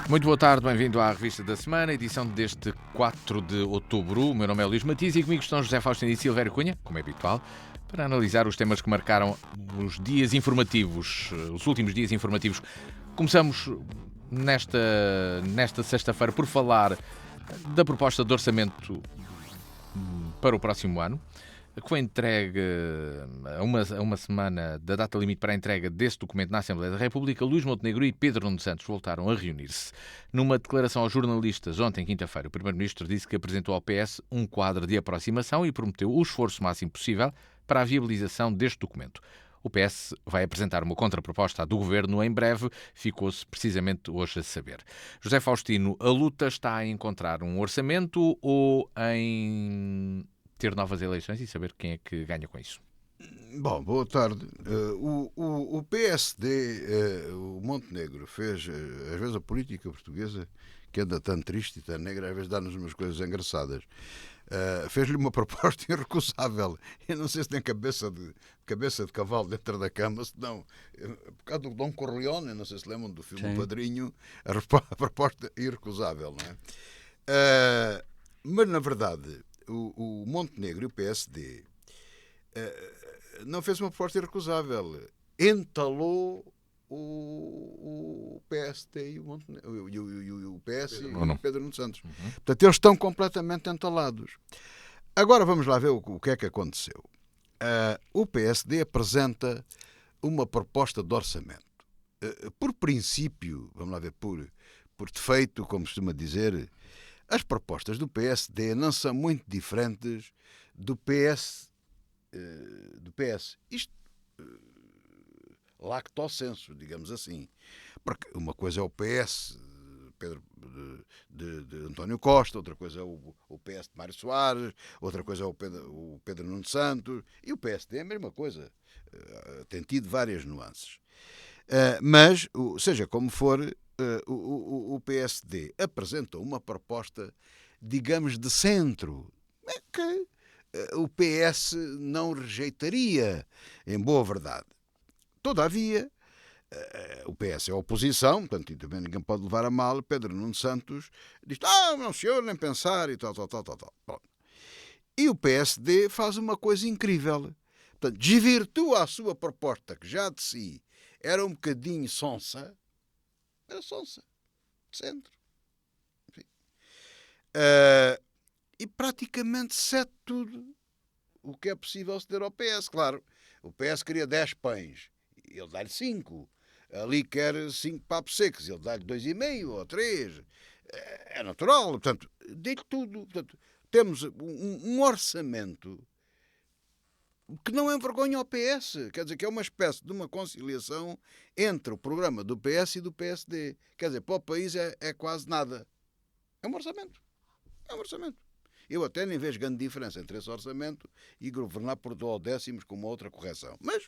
Muito boa tarde, bem-vindo à Revista da Semana, edição deste 4 de outubro. O meu nome é Luís Matias e comigo estão José Faustino e Silvério Cunha, como é habitual, para analisar os temas que marcaram os dias informativos, os últimos dias informativos. Começamos nesta sexta-feira por falar da proposta de orçamento para o próximo ano, que foi entregue a uma semana da data limite para a entrega desse documento na Assembleia da República. Luís Montenegro e Pedro Nuno Santos voltaram a reunir-se. Numa declaração aos jornalistas ontem, quinta-feira, o Primeiro-Ministro disse que apresentou ao PS um quadro de aproximação e prometeu o esforço máximo possível para a viabilização deste documento. O PS vai apresentar uma contraproposta à do Governo em breve, ficou-se precisamente hoje a saber. José Faustino, a luta está em encontrar um orçamento ou em ter novas eleições e saber quem é que ganha com isso? Bom, boa tarde. O PSD, o Montenegro, fez, às vezes a política portuguesa, que anda tão triste e tão negra, às vezes dá-nos umas coisas engraçadas. Fez-lhe uma proposta irrecusável. Eu não sei se tem cabeça de cavalo dentro da cama, senão, por causa do Dom Corleone, não sei se lembram do filme Padrinho, a proposta irrecusável, não é? Mas, na verdade, o Montenegro e o PSD não fez uma proposta irrecusável. Entalou o PSD e o Montenegro, e o PS e o Pedro Nuno Santos. Portanto, eles estão completamente entalados. Agora vamos lá ver o que é que aconteceu. O PSD apresenta uma proposta de orçamento. Por princípio, vamos lá ver, por defeito, como costuma dizer, as propostas do PSD não são muito diferentes do PS. Isto, lacto sensu, digamos assim. Porque uma coisa é o PS de António Costa, outra coisa é o PS de Mário Soares, outra coisa é o Pedro Nuno Santos, e o PSD é a mesma coisa. Tem tido várias nuances. Mas, seja como for, o PSD apresentou uma proposta, digamos, de centro, que o PS não rejeitaria, em boa verdade. Todavia, o PS é a oposição, portanto, também ninguém pode levar a mal. Pedro Nuno Santos diz: não, senhor, nem pensar, e tal. Pronto. E o PSD faz uma coisa incrível. Portanto, desvirtua a sua proposta, que já de si era um bocadinho sonsa. Era sonsa. De centro. Enfim. E praticamente cede tudo o que é possível ceder ao PS. Claro, o PS queria 10 pães, ele dá-lhe 5. Ali quer 5 papos secos, ele dá-lhe 2,5 ou 3. É natural, portanto, dê-lhe tudo. Portanto, temos um orçamento que não envergonha ao PS, quer dizer, que é uma espécie de uma conciliação entre o programa do PS e do PSD. Quer dizer, para o país é quase nada. É um orçamento. Eu até nem vejo grande diferença entre esse orçamento e governar por duodécimos com uma outra correção. Mas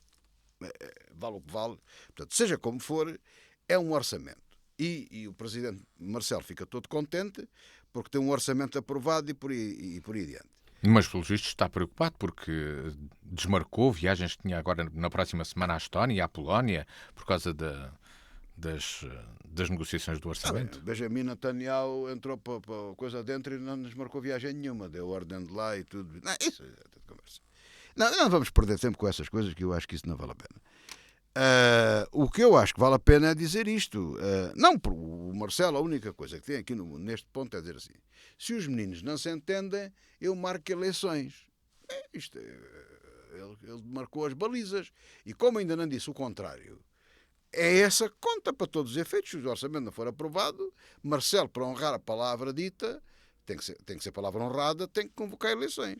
vale o que vale. Portanto, seja como for, é um orçamento. E o presidente Marcelo fica todo contente porque tem um orçamento aprovado e por aí adiante. Mas, pelos vistos, está preocupado porque desmarcou viagens que tinha agora na próxima semana à Estónia e à Polónia por causa das negociações do orçamento. Benjamin Netanyahu entrou para a coisa dentro e não nos marcou viagem nenhuma. Deu ordem de lá e tudo. Não, isso é de conversa. Não vamos perder tempo com essas coisas, que eu acho que isso não vale a pena. O que eu acho que vale a pena é dizer isto. O Marcelo, a única coisa que tem aqui neste ponto é dizer assim: se os meninos não se entendem, eu marco eleições. Ele marcou as balizas. E como ainda não disse o contrário, é essa conta para todos os efeitos. Se o orçamento não for aprovado, Marcelo, para honrar a palavra dita, tem que ser palavra honrada, tem que convocar eleições.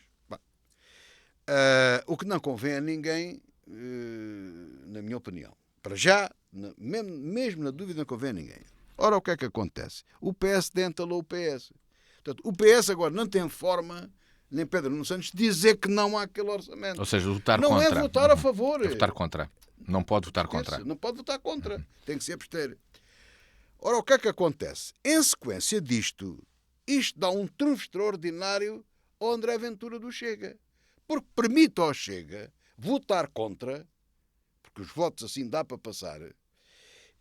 O que não convém a ninguém, na minha opinião. Para já, mesmo na dúvida, não convém a ninguém. Ora, o que é que acontece? O PSD entalou o PS. Portanto, o PS agora não tem forma, nem Pedro Nuno Santos, dizer que não há aquele orçamento. Ou seja, votar não contra. Não é votar a favor. É votar contra. Não pode votar contra. Não pode votar contra. Tem que se abster. Ora, o que é que acontece? Em sequência disto, isto dá um trunfo extraordinário ao André Ventura do Chega. Porque permite ao Chega votar contra, porque os votos assim dá para passar,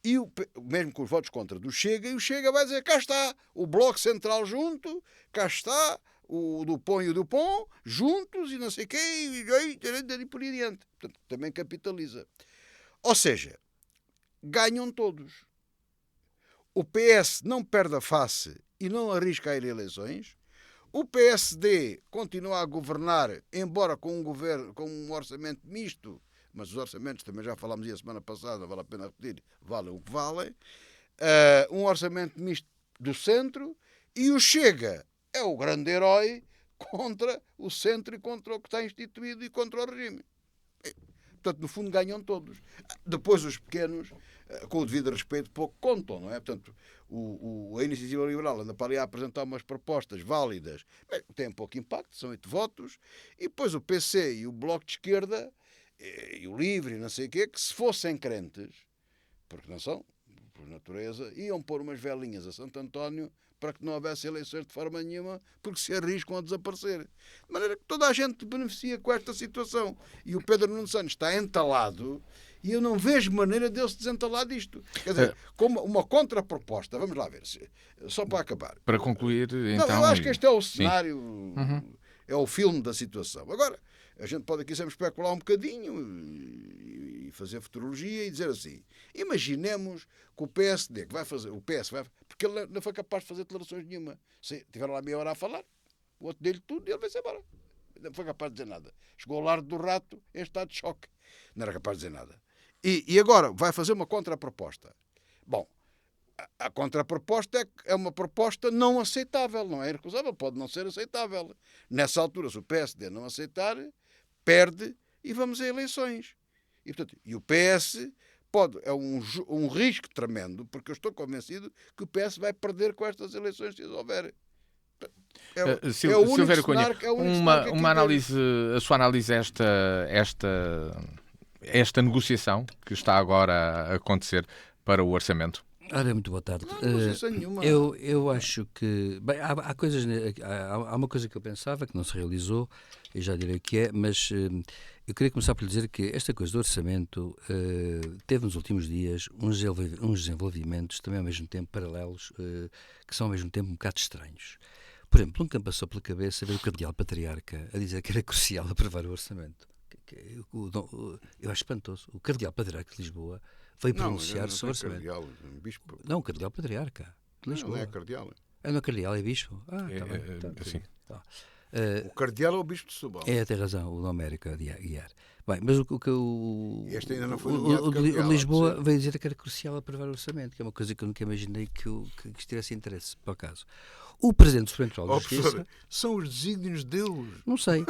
E mesmo com os votos contra do Chega, e o Chega vai dizer, cá está o Bloco Central junto, cá está o Dupont e o Dupont juntos e não sei o quê, e por aí adiante. Portanto, também capitaliza. Ou seja, ganham todos. O PS não perde a face e não arrisca a ir a eleições. O PSD continua a governar, embora com um governo, com um orçamento misto, mas os orçamentos, também já falámos a semana passada, não vale a pena repetir, valem o que valem. Um orçamento misto do centro, e o Chega é o grande herói contra o centro e contra o que está instituído e contra o regime. Portanto, no fundo, ganham todos. Depois, os pequenos, com o devido respeito, pouco contam, não é? Portanto, a Iniciativa Liberal anda para ali a apresentar umas propostas válidas, tem pouco impacto, são 8 votos, e depois o PC e o Bloco de Esquerda, e o Livre, e não sei o quê, que se fossem crentes, porque não são, por natureza, iam pôr umas velinhas a Santo António para que não houvesse eleições de forma nenhuma, porque se arriscam a desaparecer. De maneira que toda a gente beneficia com esta situação. E o Pedro Nuno Santos está entalado, e eu não vejo maneira de ele se desentalar disto. Quer dizer, como uma contraproposta, vamos lá ver, só para acabar. Para concluir, então... Não, eu acho que este é o cenário, é o filme da situação. Agora, a gente pode aqui sempre especular um bocadinho e fazer futurologia e dizer assim, imaginemos que o PSD, que vai fazer, o PS vai, porque ele não foi capaz de fazer declarações nenhuma. Tiveram lá meia hora a falar, o outro dele tudo e ele vai-se embora. Não foi capaz de dizer nada. Chegou ao largo do rato em estado de choque. Não era capaz de dizer nada. E agora vai fazer uma contraproposta. Bom, a contraproposta é uma proposta não aceitável, não é irrecusável, pode não ser aceitável. Nessa altura, se o PSD não aceitar, perde e vamos a eleições. E o PS é um risco tremendo, porque eu estou convencido que o PS vai perder com estas eleições se houver. É o único cenário que uma análise, a sua análise esta negociação que está agora a acontecer para o orçamento? Ora, muito boa tarde. Eu acho que... Bem, há coisas... Há uma coisa que eu pensava que não se realizou, eu já direi o que é, mas eu queria começar por dizer que esta coisa do orçamento teve nos últimos dias uns desenvolvimentos também ao mesmo tempo paralelos, que são ao mesmo tempo um bocado estranhos. Por exemplo, nunca me passou pela cabeça ver o Cardeal Patriarca a dizer que era crucial aprovar o orçamento. Eu acho espantoso. O Cardeal Patriarca de Lisboa veio pronunciar sobre o orçamento. Não, o Cardeal Patriarca de Lisboa. Não é Cardeal. Não é Cardeal, é Bispo? Sim. O Cardeal é o Bispo de Setúbal. Tem razão, o Américo a guiar. Bem, mas este ainda não foi o de Lisboa veio dizer que era crucial aprovar o orçamento, que é uma coisa que eu nunca imaginei que tivesse interesse, por acaso. O Presidente do Supremo Tribunal de Justiça... São os desígnios de Deus. Não sei.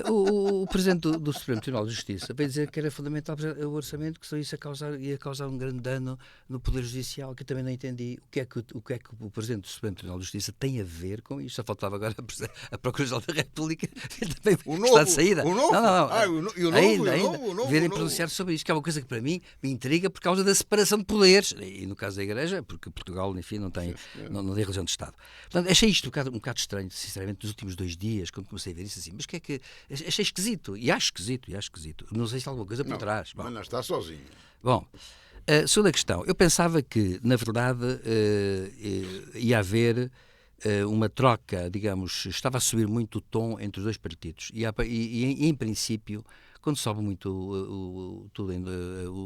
O Presidente do Supremo Tribunal de Justiça veio dizer que era fundamental o orçamento, que isso ia causar um grande dano no Poder Judicial, que eu também não entendi o que é que o Presidente do Supremo Tribunal de Justiça tem a ver com isto. Só faltava agora a Procuradora-Geral da República também está de saída. O novo? Ainda virem pronunciar sobre isto, que é uma coisa que para mim me intriga por causa da separação de poderes. E no caso da Igreja, porque Portugal, enfim, não tem religião de Estado. Portanto, achei isto um bocado estranho, sinceramente, nos últimos 2 dias, quando comecei a ver isso assim, mas que é que... Achei esquisito, e acho esquisito. Não sei se há alguma coisa por trás. Mas não está sozinho. Bom, segunda questão. Eu pensava que, na verdade, ia haver uma troca, digamos, estava a subir muito o tom entre os dois partidos. E em princípio, quando sobe muito o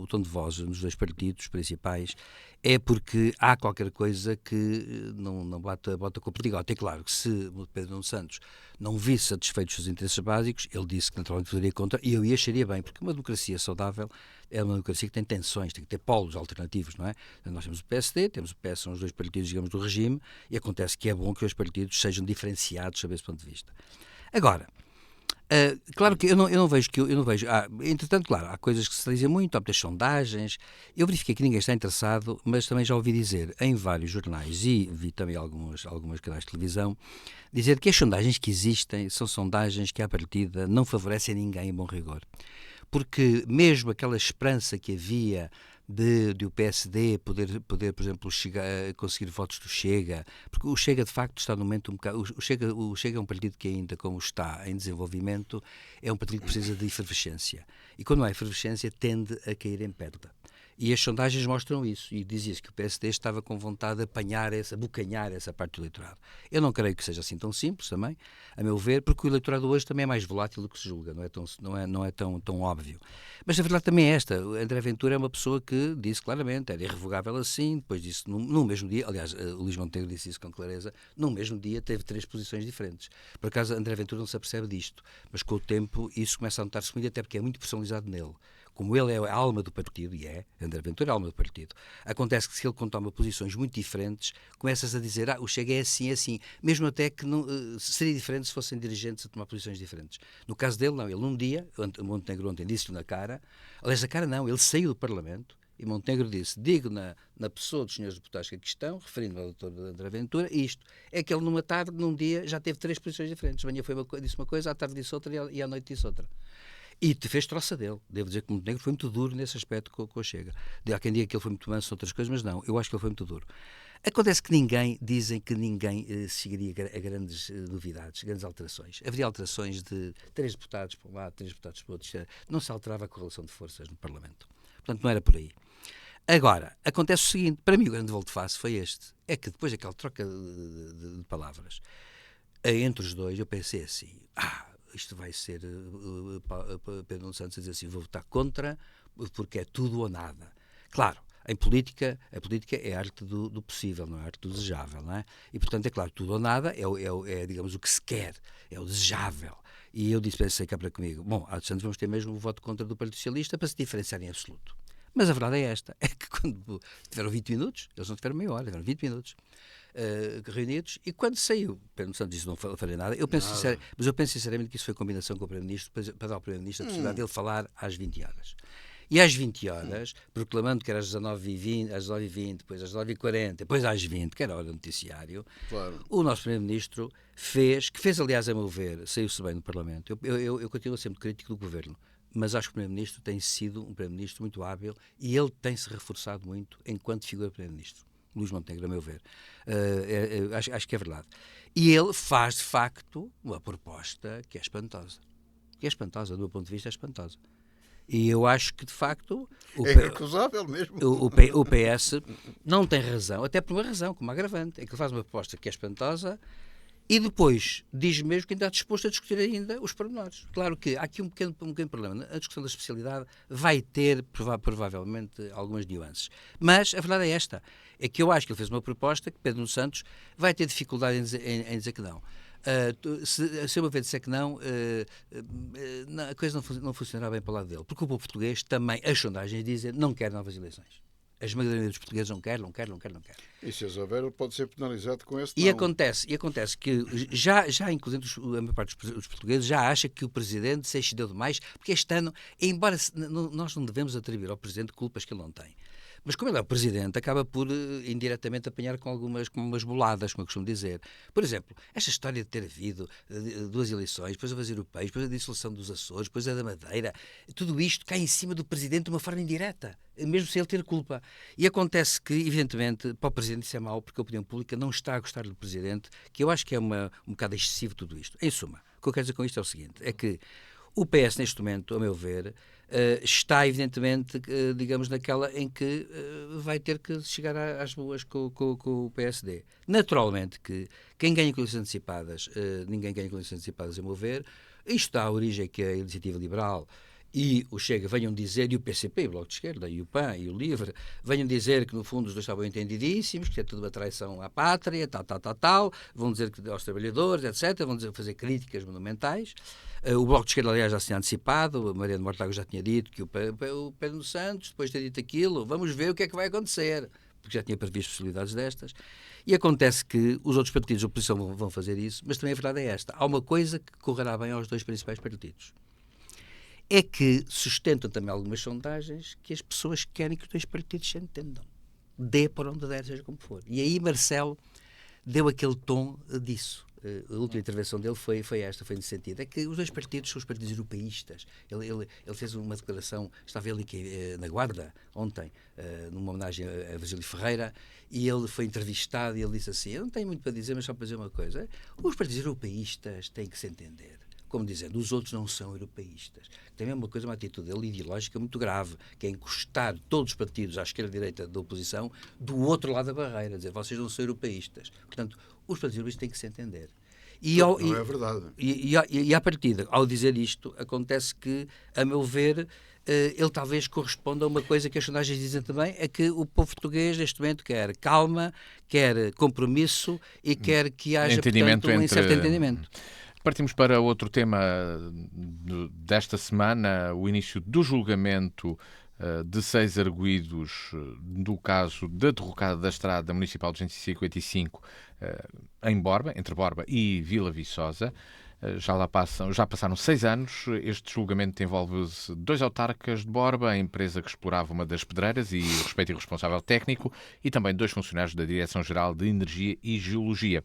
tom de voz nos dois partidos principais, é porque há qualquer coisa que não bate com o perdigote. É claro que se o Pedro Nuno Santos não visse satisfeitos os seus interesses básicos, ele disse que naturalmente votaria contra, e eu acharia bem, porque uma democracia saudável é uma democracia que tem tensões, tem que ter polos alternativos, não é? Nós temos o PSD, temos o PS, são os dois partidos, digamos, do regime, e acontece que é bom que os partidos sejam diferenciados sob esse ponto de vista. Agora, claro que eu não vejo. Entretanto, claro, há coisas que se dizem muito, há muitas sondagens. Eu verifiquei que ninguém está interessado, mas também já ouvi dizer em vários jornais e vi também algumas canais de televisão dizer que as sondagens que existem são sondagens que à partida não favorecem ninguém em bom rigor. Porque mesmo aquela esperança que havia de o PSD poder, por exemplo, conseguir votos do Chega, porque o Chega de facto está no momento um bocado... O Chega é um partido que ainda, como está em desenvolvimento, é um partido que precisa de efervescência. E quando não há efervescência, tende a cair em perda. E as sondagens mostram isso. E dizia-se que o PSD estava com vontade de abocanhar essa parte do eleitorado. Eu não creio que seja assim tão simples também, a meu ver, porque o eleitorado hoje também é mais volátil do que se julga, não é tão óbvio. Mas a verdade também é esta. O André Ventura é uma pessoa que disse claramente, era irrevogável assim, depois disse no mesmo dia, aliás, o Luís Montenegro disse isso com clareza, no mesmo dia teve 3 posições diferentes. Por acaso, André Ventura não se apercebe disto, mas com o tempo isso começa a notar-se muito, até porque é muito personalizado nele. Como ele é a alma do partido, e André Ventura é a alma do partido, acontece que se ele toma posições muito diferentes, começas a dizer, o Chega é assim, mesmo até que não, seria diferente se fossem dirigentes a tomar posições diferentes. No caso dele, não, ele num dia, o Montenegro ontem disse-lhe na cara, aliás, na cara não, ele saiu do Parlamento, e Montenegro disse, digo na pessoa dos senhores deputados que aqui estão, referindo ao doutor André Ventura, isto, é que ele numa tarde, num dia, já teve 3 posições diferentes, de manhã disse uma coisa, à tarde disse outra e à noite disse outra. E te fez troça dele. Devo dizer que o Montenegro foi muito duro nesse aspecto com o Chega. Há quem diga que ele foi muito manso em outras coisas, mas não, eu acho que ele foi muito duro. Acontece que dizem que ninguém chegaria a grandes novidades, grandes alterações. Haveria alterações de 3 deputados para um lado, 3 deputados para o outro. Não se alterava a correlação de forças no Parlamento. Portanto, não era por aí. Agora, acontece o seguinte, para mim o grande volte-face foi este, é que depois daquela troca de palavras, entre os dois, eu pensei assim, isto vai ser Pedro Nuno Santos a dizer assim, vou votar contra porque é tudo ou nada. Claro, a política é a arte do possível, não é a arte do desejável, não é? E portanto é claro, tudo ou nada é digamos, o que se quer, é o desejável. E eu pensei cá para comigo, bom, há de Santos vamos ter mesmo o voto contra do Partido Socialista para se diferenciar em absoluto. Mas a verdade é esta, é que quando tiveram 20 minutos, eles não tiveram meia hora, tiveram 20 minutos, reunidos, e quando saiu, Pedro Santos disse não falei nada, mas eu penso sinceramente que isso foi combinação com o Primeiro-Ministro para dar ao Primeiro-Ministro a possibilidade de ele falar às 20 horas. E às 20 horas, proclamando que era às 19h20, às 19h20, depois às 19h40, depois às 20, que era a hora do noticiário, claro. O nosso Primeiro-Ministro fez, aliás, a meu ver, saiu-se bem no Parlamento. Eu continuo sempre crítico do Governo, mas acho que o Primeiro-Ministro tem sido um Primeiro-Ministro muito hábil e ele tem-se reforçado muito enquanto figura Primeiro-Ministro. Luís Montenegro, a meu ver. Acho que é verdade. E ele faz, de facto, uma proposta que é espantosa. Do meu ponto de vista, é espantosa. E eu acho que, de facto, é irrecusável mesmo. O PS não tem razão, até por uma razão, como agravante. É que ele faz uma proposta que é espantosa e depois diz mesmo que ainda está disposto a discutir ainda os pormenores. Claro que há aqui um pequeno problema. A discussão da especialidade vai ter, provavelmente, algumas nuances. Mas a verdade é esta. É que eu acho que ele fez uma proposta que Pedro Nuno Santos vai ter dificuldade em dizer que não. Se uma vez disser que não, a coisa não funcionará bem para o lado dele. Porque o povo português também, as sondagens dizem, não quer novas eleições. A esmagadora dos portugueses não quer. E se as houver, ele pode ser penalizado com esse E acontece que já inclusive a maior parte dos portugueses já acha que o Presidente se excedeu demais, porque este ano, embora nós não devemos atribuir ao Presidente culpas que ele não tem, mas como ele é o Presidente, acaba por indiretamente apanhar com umas boladas, como eu costumo dizer. Por exemplo, esta história de ter havido 2 eleições, depois as europeias, depois a dissolução dos Açores, depois a da Madeira, tudo isto cai em cima do Presidente de uma forma indireta, mesmo sem ele ter culpa. E acontece que, evidentemente, para o Presidente isso é mau, porque a opinião pública não está a gostar do Presidente, que eu acho que é um bocado excessivo tudo isto. Em suma, o que eu quero dizer com isto é o seguinte, é que o PS, neste momento, a meu ver, está, evidentemente, digamos, naquela em que vai ter que chegar às boas com o PSD. Naturalmente que quem ganha com eleições antecipadas, ninguém ganha com eleições antecipadas, a meu ver. Isto dá a origem que a Iniciativa Liberal e o Chega venham dizer, e o PCP, o Bloco de Esquerda, e o PAN, e o LIVRE, venham dizer que no fundo os dois estavam entendidíssimos, que é tudo uma traição à pátria, tal, vão dizer que aos trabalhadores, etc., vão fazer críticas monumentais. O Bloco de Esquerda, aliás, já se tinha antecipado, a Mariana Mortágua já tinha dito que o Pedro Nuno Santos, depois de ter dito aquilo, vamos ver o que é que vai acontecer, porque já tinha previsto possibilidades destas. E acontece que os outros partidos de oposição vão fazer isso, mas também a verdade é esta. Há uma coisa que correrá bem aos 2 principais partidos. É que sustentam também algumas sondagens que as pessoas querem que os 2 partidos se entendam. Dê por onde der, seja como for. E aí Marcelo deu aquele tom disso. A última intervenção dele foi nesse sentido. É que os 2 partidos são os partidos europeístas. Ele fez uma declaração, estava ele aqui na Guarda, ontem, numa homenagem a Virgílio Ferreira, e ele foi entrevistado e ele disse assim, eu não tenho muito para dizer, mas só para dizer uma coisa, os partidos europeístas têm que se entender. como dizendo, os outros não são europeístas. Também é uma atitude dele ideológica muito grave, que é encostar todos os partidos à esquerda e à direita da oposição do outro lado da barreira, dizer, vocês não são europeístas. Portanto, os partidos europeístas têm que se entender. Não é verdade. E à partida, ao dizer isto, acontece que, a meu ver, ele talvez corresponda a uma coisa que as sondagens dizem também, é que o povo português neste momento quer calma, quer compromisso e quer que haja, entendimento, portanto, um certo entendimento. Partimos para outro tema desta semana, o início do julgamento de 6 arguidos do caso da derrocada da Estrada Municipal 255 em Borba, entre Borba e Vila Viçosa. Já passaram 6 anos. Este julgamento envolve 2 autarcas de Borba, a empresa que explorava uma das pedreiras e o respectivo responsável técnico, e também 2 funcionários da Direção-Geral de Energia e Geologia.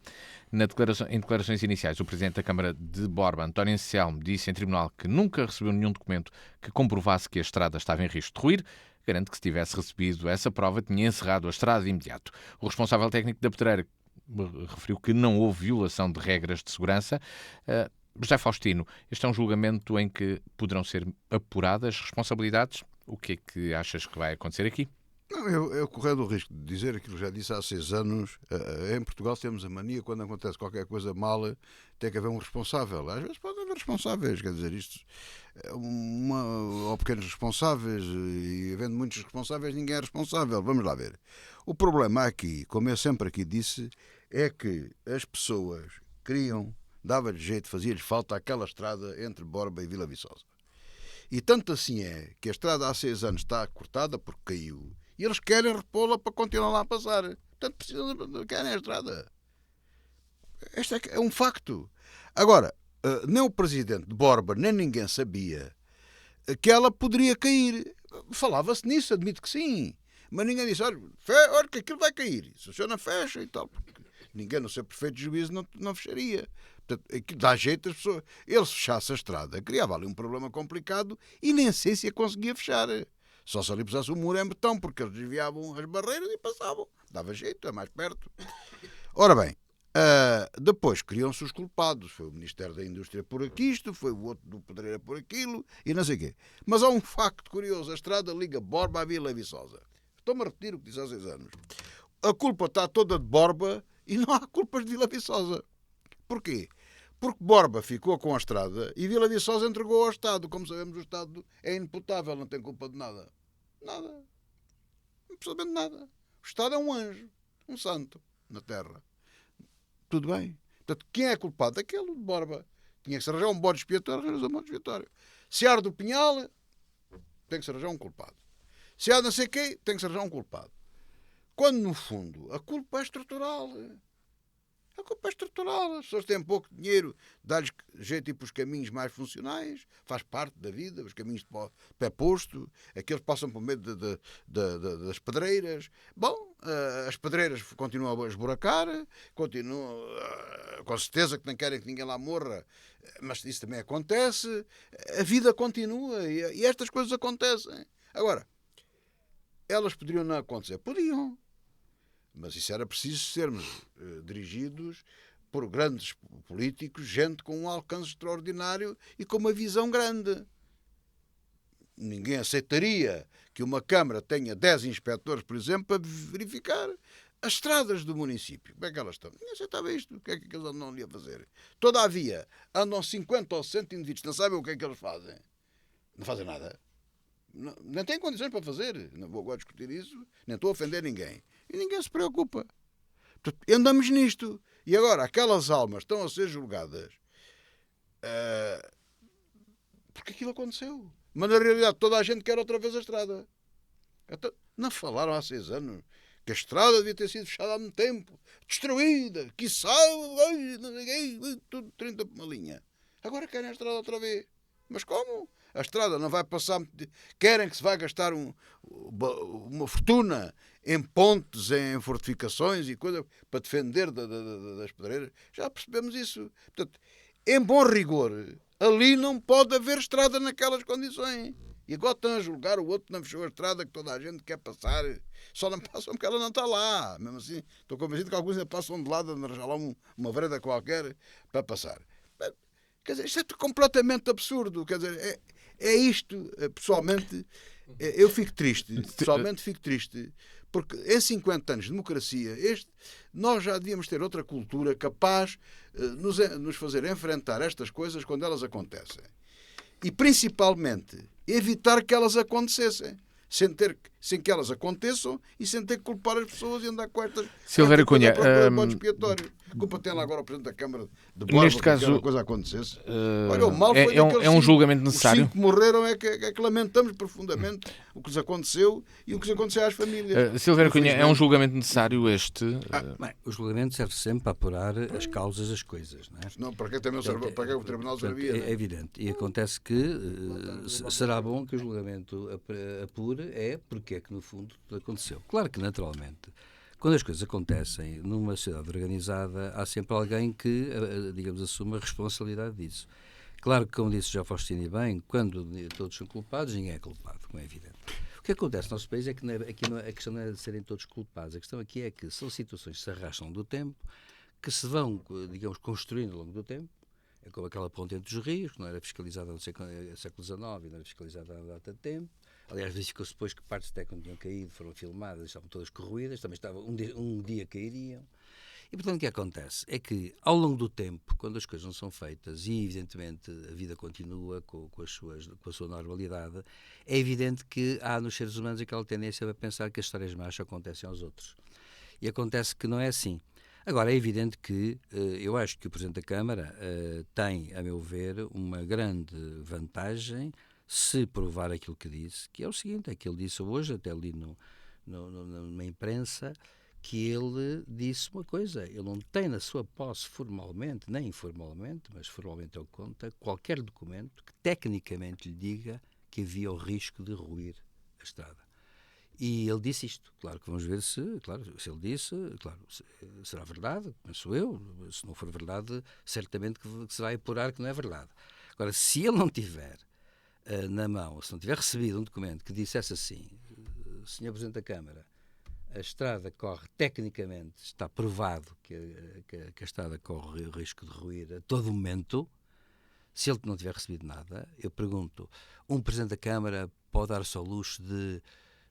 Em declarações iniciais, o Presidente da Câmara de Borba, António Anselmo, disse em tribunal que nunca recebeu nenhum documento que comprovasse que a estrada estava em risco de ruir. Garante que, se tivesse recebido essa prova, tinha encerrado a estrada de imediato. O responsável técnico da pedreira referiu que não houve violação de regras de segurança. José Faustino, este é um julgamento em que poderão ser apuradas responsabilidades. O que é que achas que vai acontecer aqui? Não, eu correndo o risco de dizer aquilo que já disse há 6 anos. Em Portugal temos a mania, quando acontece qualquer coisa mal, tem que haver um responsável. Às vezes pode haver responsáveis, quer dizer, isto ou pequenos responsáveis, e havendo muitos responsáveis, ninguém é responsável. Vamos lá ver. O problema aqui, como eu sempre aqui disse, é que as pessoas queriam, dava-lhes jeito, fazia-lhes falta aquela estrada entre Borba e Vila Viçosa. E tanto assim é que a estrada há 6 anos está cortada porque caiu, e eles querem repô-la para continuar lá a passar. Portanto, querem a estrada. Este é um facto. Agora, nem o presidente de Borba, nem ninguém sabia que ela poderia cair. Falava-se nisso, admito que sim. Mas ninguém disse, olha que aquilo vai cair. Se o senhor não fecha e tal. Porque ninguém, no seu perfeito juízo, não fecharia. Portanto, aquilo dá jeito às pessoas. Ele fechasse a estrada, criava ali um problema complicado e nem sei se a conseguia fechar. Só se ali pusesse o muro em betão, porque eles desviavam as barreiras e passavam. Dava jeito, é mais perto. Ora bem, depois criam-se os culpados. Foi o Ministério da Indústria por isto, foi o outro do Pedreira por aquilo e não sei o quê. Mas há um facto curioso. A estrada liga Borba à Vila Viçosa. Estou-me a repetir o que disse há 6 anos. A culpa está toda de Borba e não há culpas de Vila Viçosa. Porquê? Porque Borba ficou com a estrada e Vila Viçosa entregou ao Estado. Como sabemos, o Estado é imputável, não tem culpa de nada. Nada. Absolutamente nada. O Estado é um anjo, um santo na Terra. Tudo bem. Portanto, quem é culpado? Aquele de Borba. Tinha que se arranjar um bode expiatório, arranjar um bode expiatório. Se arde o Pinhal, tem que se arranjar um culpado. Se há não sei quê, tem que se arranjar um culpado. Quando, no fundo, a culpa é estrutural. A culpa é estrutural. As pessoas têm pouco dinheiro, dá-lhes jeito de ir para os caminhos mais funcionais, faz parte da vida, os caminhos de pé posto, aqueles passam por meio das pedreiras. Bom, as pedreiras continuam a esburacar, continuam, com certeza que não querem que ninguém lá morra, mas isso também acontece. A vida continua e estas coisas acontecem. Agora, elas poderiam não acontecer? Podiam. Mas isso era preciso sermos dirigidos por grandes políticos, gente com um alcance extraordinário e com uma visão grande. Ninguém aceitaria que uma Câmara tenha 10 inspectores, por exemplo, para verificar as estradas do município. Como é que elas estão? Ninguém aceitava isto. O que é que eles andam ali a fazer? Todavia, andam 50 ou 100 indivíduos, não sabem o que é que eles fazem. Não fazem nada. Não têm condições para fazer. Não vou agora discutir isso, nem estou a ofender ninguém. E ninguém se preocupa. Portanto, andamos nisto. E agora, aquelas almas estão a ser julgadas porque aquilo aconteceu. Mas, na realidade, toda a gente quer outra vez a estrada. Então, não falaram há 6 anos que a estrada devia ter sido fechada há muito tempo, destruída, quiçá, tudo 30 por uma linha. Agora querem a estrada outra vez. Mas como? A estrada não vai passar... Querem que se vá gastar uma fortuna em pontes, em fortificações e coisa para defender das pedreiras. Já percebemos isso. Portanto, em bom rigor, ali não pode haver estrada naquelas condições. E agora estão a julgar o outro que não fechou a estrada, que toda a gente quer passar. Só não passam porque ela não está lá. Mesmo assim, estou convencido que alguns ainda passam de lado, a arranjar lá uma vereda qualquer para passar. Quer dizer, isto é completamente absurdo. Quer dizer, é isto, pessoalmente, eu fico triste. Pessoalmente fico triste. Porque em 50 anos de democracia, nós já devíamos ter outra cultura capaz de nos fazer enfrentar estas coisas quando elas acontecem. E, principalmente, evitar que elas acontecessem. Sem que elas aconteçam e sem ter que culpar as pessoas e andar com estas... Silvério Cunha, bode expiatório. A culpa tem lá agora o Presidente da Câmara de Borba, neste caso, que aquela coisa acontecesse. Olha, o mal foi é um julgamento necessário? Os 5 que morreram é que lamentamos profundamente o que lhes aconteceu e o que lhes aconteceu às famílias. Silvério Cunha, é um julgamento necessário este? Bem, o julgamento serve sempre para apurar as causas das coisas, não é? Não, para que também para que o Tribunal servia? É evidente. E acontece que será bom que o julgamento apure porque é que, no fundo, tudo aconteceu. Claro que, naturalmente, quando as coisas acontecem numa sociedade organizada, há sempre alguém que, digamos, assume a responsabilidade disso. Claro que, como disse já Faustino bem, quando todos são culpados, ninguém é culpado, como é evidente. O que acontece no nosso país é que a questão não é de serem todos culpados. A questão aqui é que são situações que se arrastam do tempo, que se vão, digamos, construindo ao longo do tempo. É como aquela ponte entre os rios, que não era fiscalizada no século XIX, não era fiscalizada há data de tempo. Aliás, verificou-se depois que partes até quando tinham caído foram filmadas, estavam todas corroídas, também um dia cairiam. E, portanto, o que acontece é que, ao longo do tempo, quando as coisas não são feitas e, evidentemente, a vida continua com a sua normalidade, é evidente que há nos seres humanos aquela tendência a pensar que as histórias más acontecem aos outros. E acontece que não é assim. Agora, é evidente que eu acho que o Presidente da Câmara tem, a meu ver, uma grande vantagem se provar aquilo que disse, que é o seguinte, é que ele disse hoje, até ali numa imprensa, que ele disse uma coisa, ele não tem na sua posse formalmente, nem informalmente, mas formalmente ele conta, qualquer documento que tecnicamente lhe diga que havia o risco de ruir a estrada. E ele disse isto. Claro que vamos ver se ele disse, claro, será verdade, penso eu. Se não for verdade, certamente que se vai apurar que não é verdade. Agora, se ele não tiver na mão, se não tiver recebido um documento que dissesse assim, Sr. Presidente da Câmara, a estrada corre, tecnicamente, está provado que a estrada corre o risco de ruir a todo momento, se ele não tiver recebido nada, eu pergunto, um Presidente da Câmara pode dar-se ao luxo de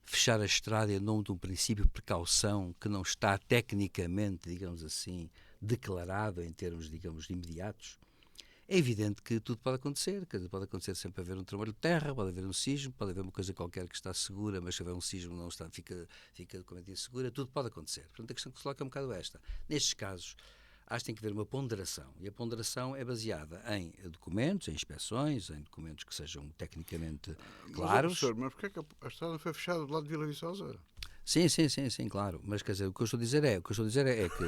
fechar a estrada em nome de um princípio de precaução que não está tecnicamente, digamos assim, declarado em termos, digamos, imediatos? É evidente que tudo pode acontecer, quer dizer, pode acontecer sempre haver um tremor de terra, pode haver um sismo, pode haver uma coisa qualquer que está segura, mas se houver um sismo não está, fica completamente insegura, tudo pode acontecer. Portanto, a questão que se coloca é um bocado esta. Nestes casos, acho que tem que haver uma ponderação, e a ponderação é baseada em documentos, em inspeções, em documentos que sejam tecnicamente claros. Mas porquê é que a estrada foi fechada do lado de Vila Viçosa? Sim, claro. Mas quer dizer, o que eu estou a dizer é que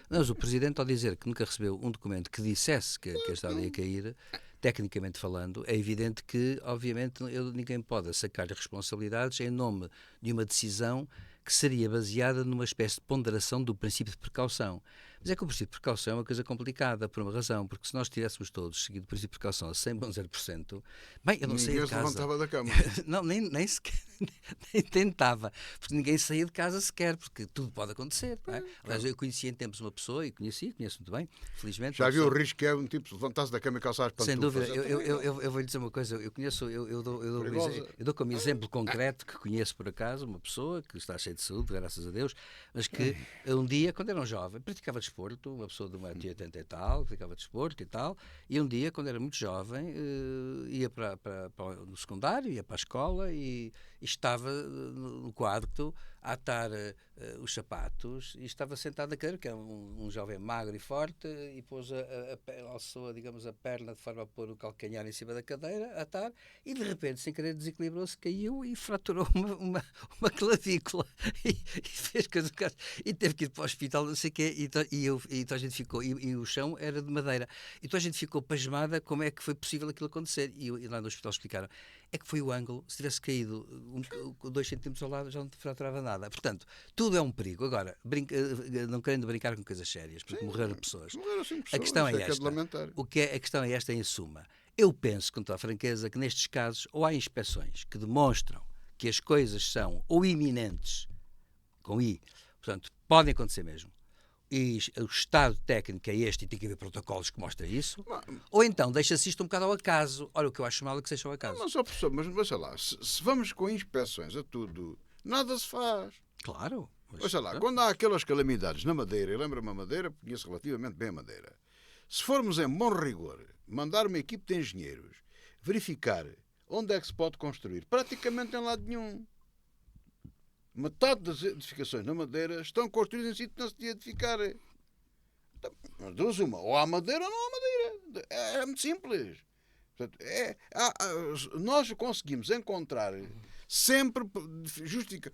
mas o Presidente, ao dizer que nunca recebeu um documento que dissesse que a estrada ia cair, tecnicamente falando, é evidente que, obviamente, ninguém pode sacar responsabilidades em nome de uma decisão que seria baseada numa espécie de ponderação do princípio de precaução. Mas é que o princípio de precaução é uma coisa complicada, por uma razão, porque se nós tivéssemos todos seguido o princípio de precaução a 100%, bem, eu não saía de casa. Ninguém se levantava da cama. Não, nem sequer, nem tentava, porque ninguém saía de casa sequer, porque tudo pode acontecer. Não é? Aliás, eu conheci em tempos uma pessoa, e conheço muito bem, felizmente. Já viu o risco que é um tipo levantar-se da cama e calçar as pantufas? Sem dúvida, eu vou lhe dizer uma coisa, eu dou como exemplo concreto que conheço por acaso uma pessoa que está cheia de saúde, graças a Deus, mas que um dia, quando era um jovem, praticava desporto, uma pessoa de 1,80 m e tal, praticava desporto e tal, e um dia, quando era muito jovem, ia para no secundário, ia para a escola e estava no quarto a atar os sapatos e estava sentado na cadeira, que é um jovem magro e forte, e pôs alçou, digamos, a perna de forma a pôr o calcanhar em cima da cadeira, a atar, e de repente, sem querer, desequilibrou-se, caiu e fraturou uma clavícula e fez coisa e teve que ir para o hospital, não sei o quê, e a gente ficou, e o chão era de madeira, e toda a gente ficou pasmada como é que foi possível aquilo acontecer, e lá no hospital explicaram, é que foi o ângulo, se tivesse caído 2 centímetros ao lado já não te fraturava nada. Portanto, tudo é um perigo. Agora, não querendo brincar com coisas sérias, porque morreram pessoas. Morreram 5 pessoas. A questão é esta. A questão é esta em suma. Eu penso, com toda a franqueza, que nestes casos, ou há inspeções que demonstram que as coisas são ou iminentes, com I, portanto, podem acontecer mesmo, e o estado técnico é este e tem que haver protocolos que mostrem isso, Mas, ou então deixa-se isto um bocado ao acaso. Olha, o que eu acho mal é que seja ao acaso. mas, ó, professor, mas sei lá, se vamos com inspeções a tudo, nada se faz. Claro. Mas sei lá, quando há aquelas calamidades na Madeira, eu lembro-me a Madeira, conheço relativamente bem a Madeira. Se formos em bom rigor, mandar uma equipe de engenheiros verificar onde é que se pode construir, praticamente em lado nenhum. Metade das edificações na Madeira estão construídas em sítio que não se devia edificar. Então, mas duas uma, ou há Madeira ou não há Madeira. É muito simples. Portanto, nós conseguimos encontrar sempre justificar.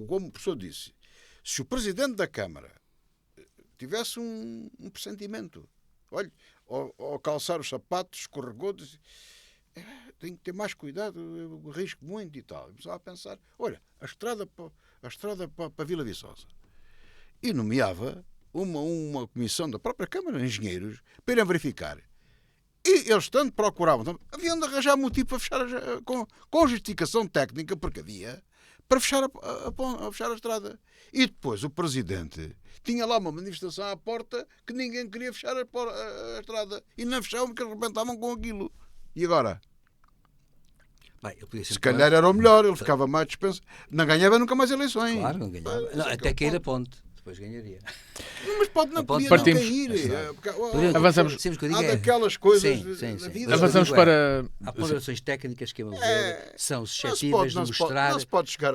Como o professor disse, se o presidente da Câmara tivesse um pressentimento, olha, ao calçar os sapatos, escorregou, disse, tenho que ter mais cuidado, eu arrisco muito e tal. Começava a pensar, olha, a estrada para Vila Viçosa. E nomeava uma comissão da própria Câmara de Engenheiros para irem verificar. E eles tanto procuravam, haviam de arranjar motivo para fechar, com justificação técnica, porque havia, para fechar a estrada. E depois o presidente tinha lá uma manifestação à porta que ninguém queria fechar a estrada. E não fechavam porque arrebentavam com aquilo. E agora? Bem, Se calhar era o melhor, ele ficava mais dispenso. Não ganhava nunca mais eleições. Claro, não ganhava. Não, até cair a ponte. Depois ganharia. Mas pode não podia não cair. Avançamos. Há daquelas coisas da vida. Avançamos para... Há ponderações técnicas que, a meu ver, são suscetíveis de mostrar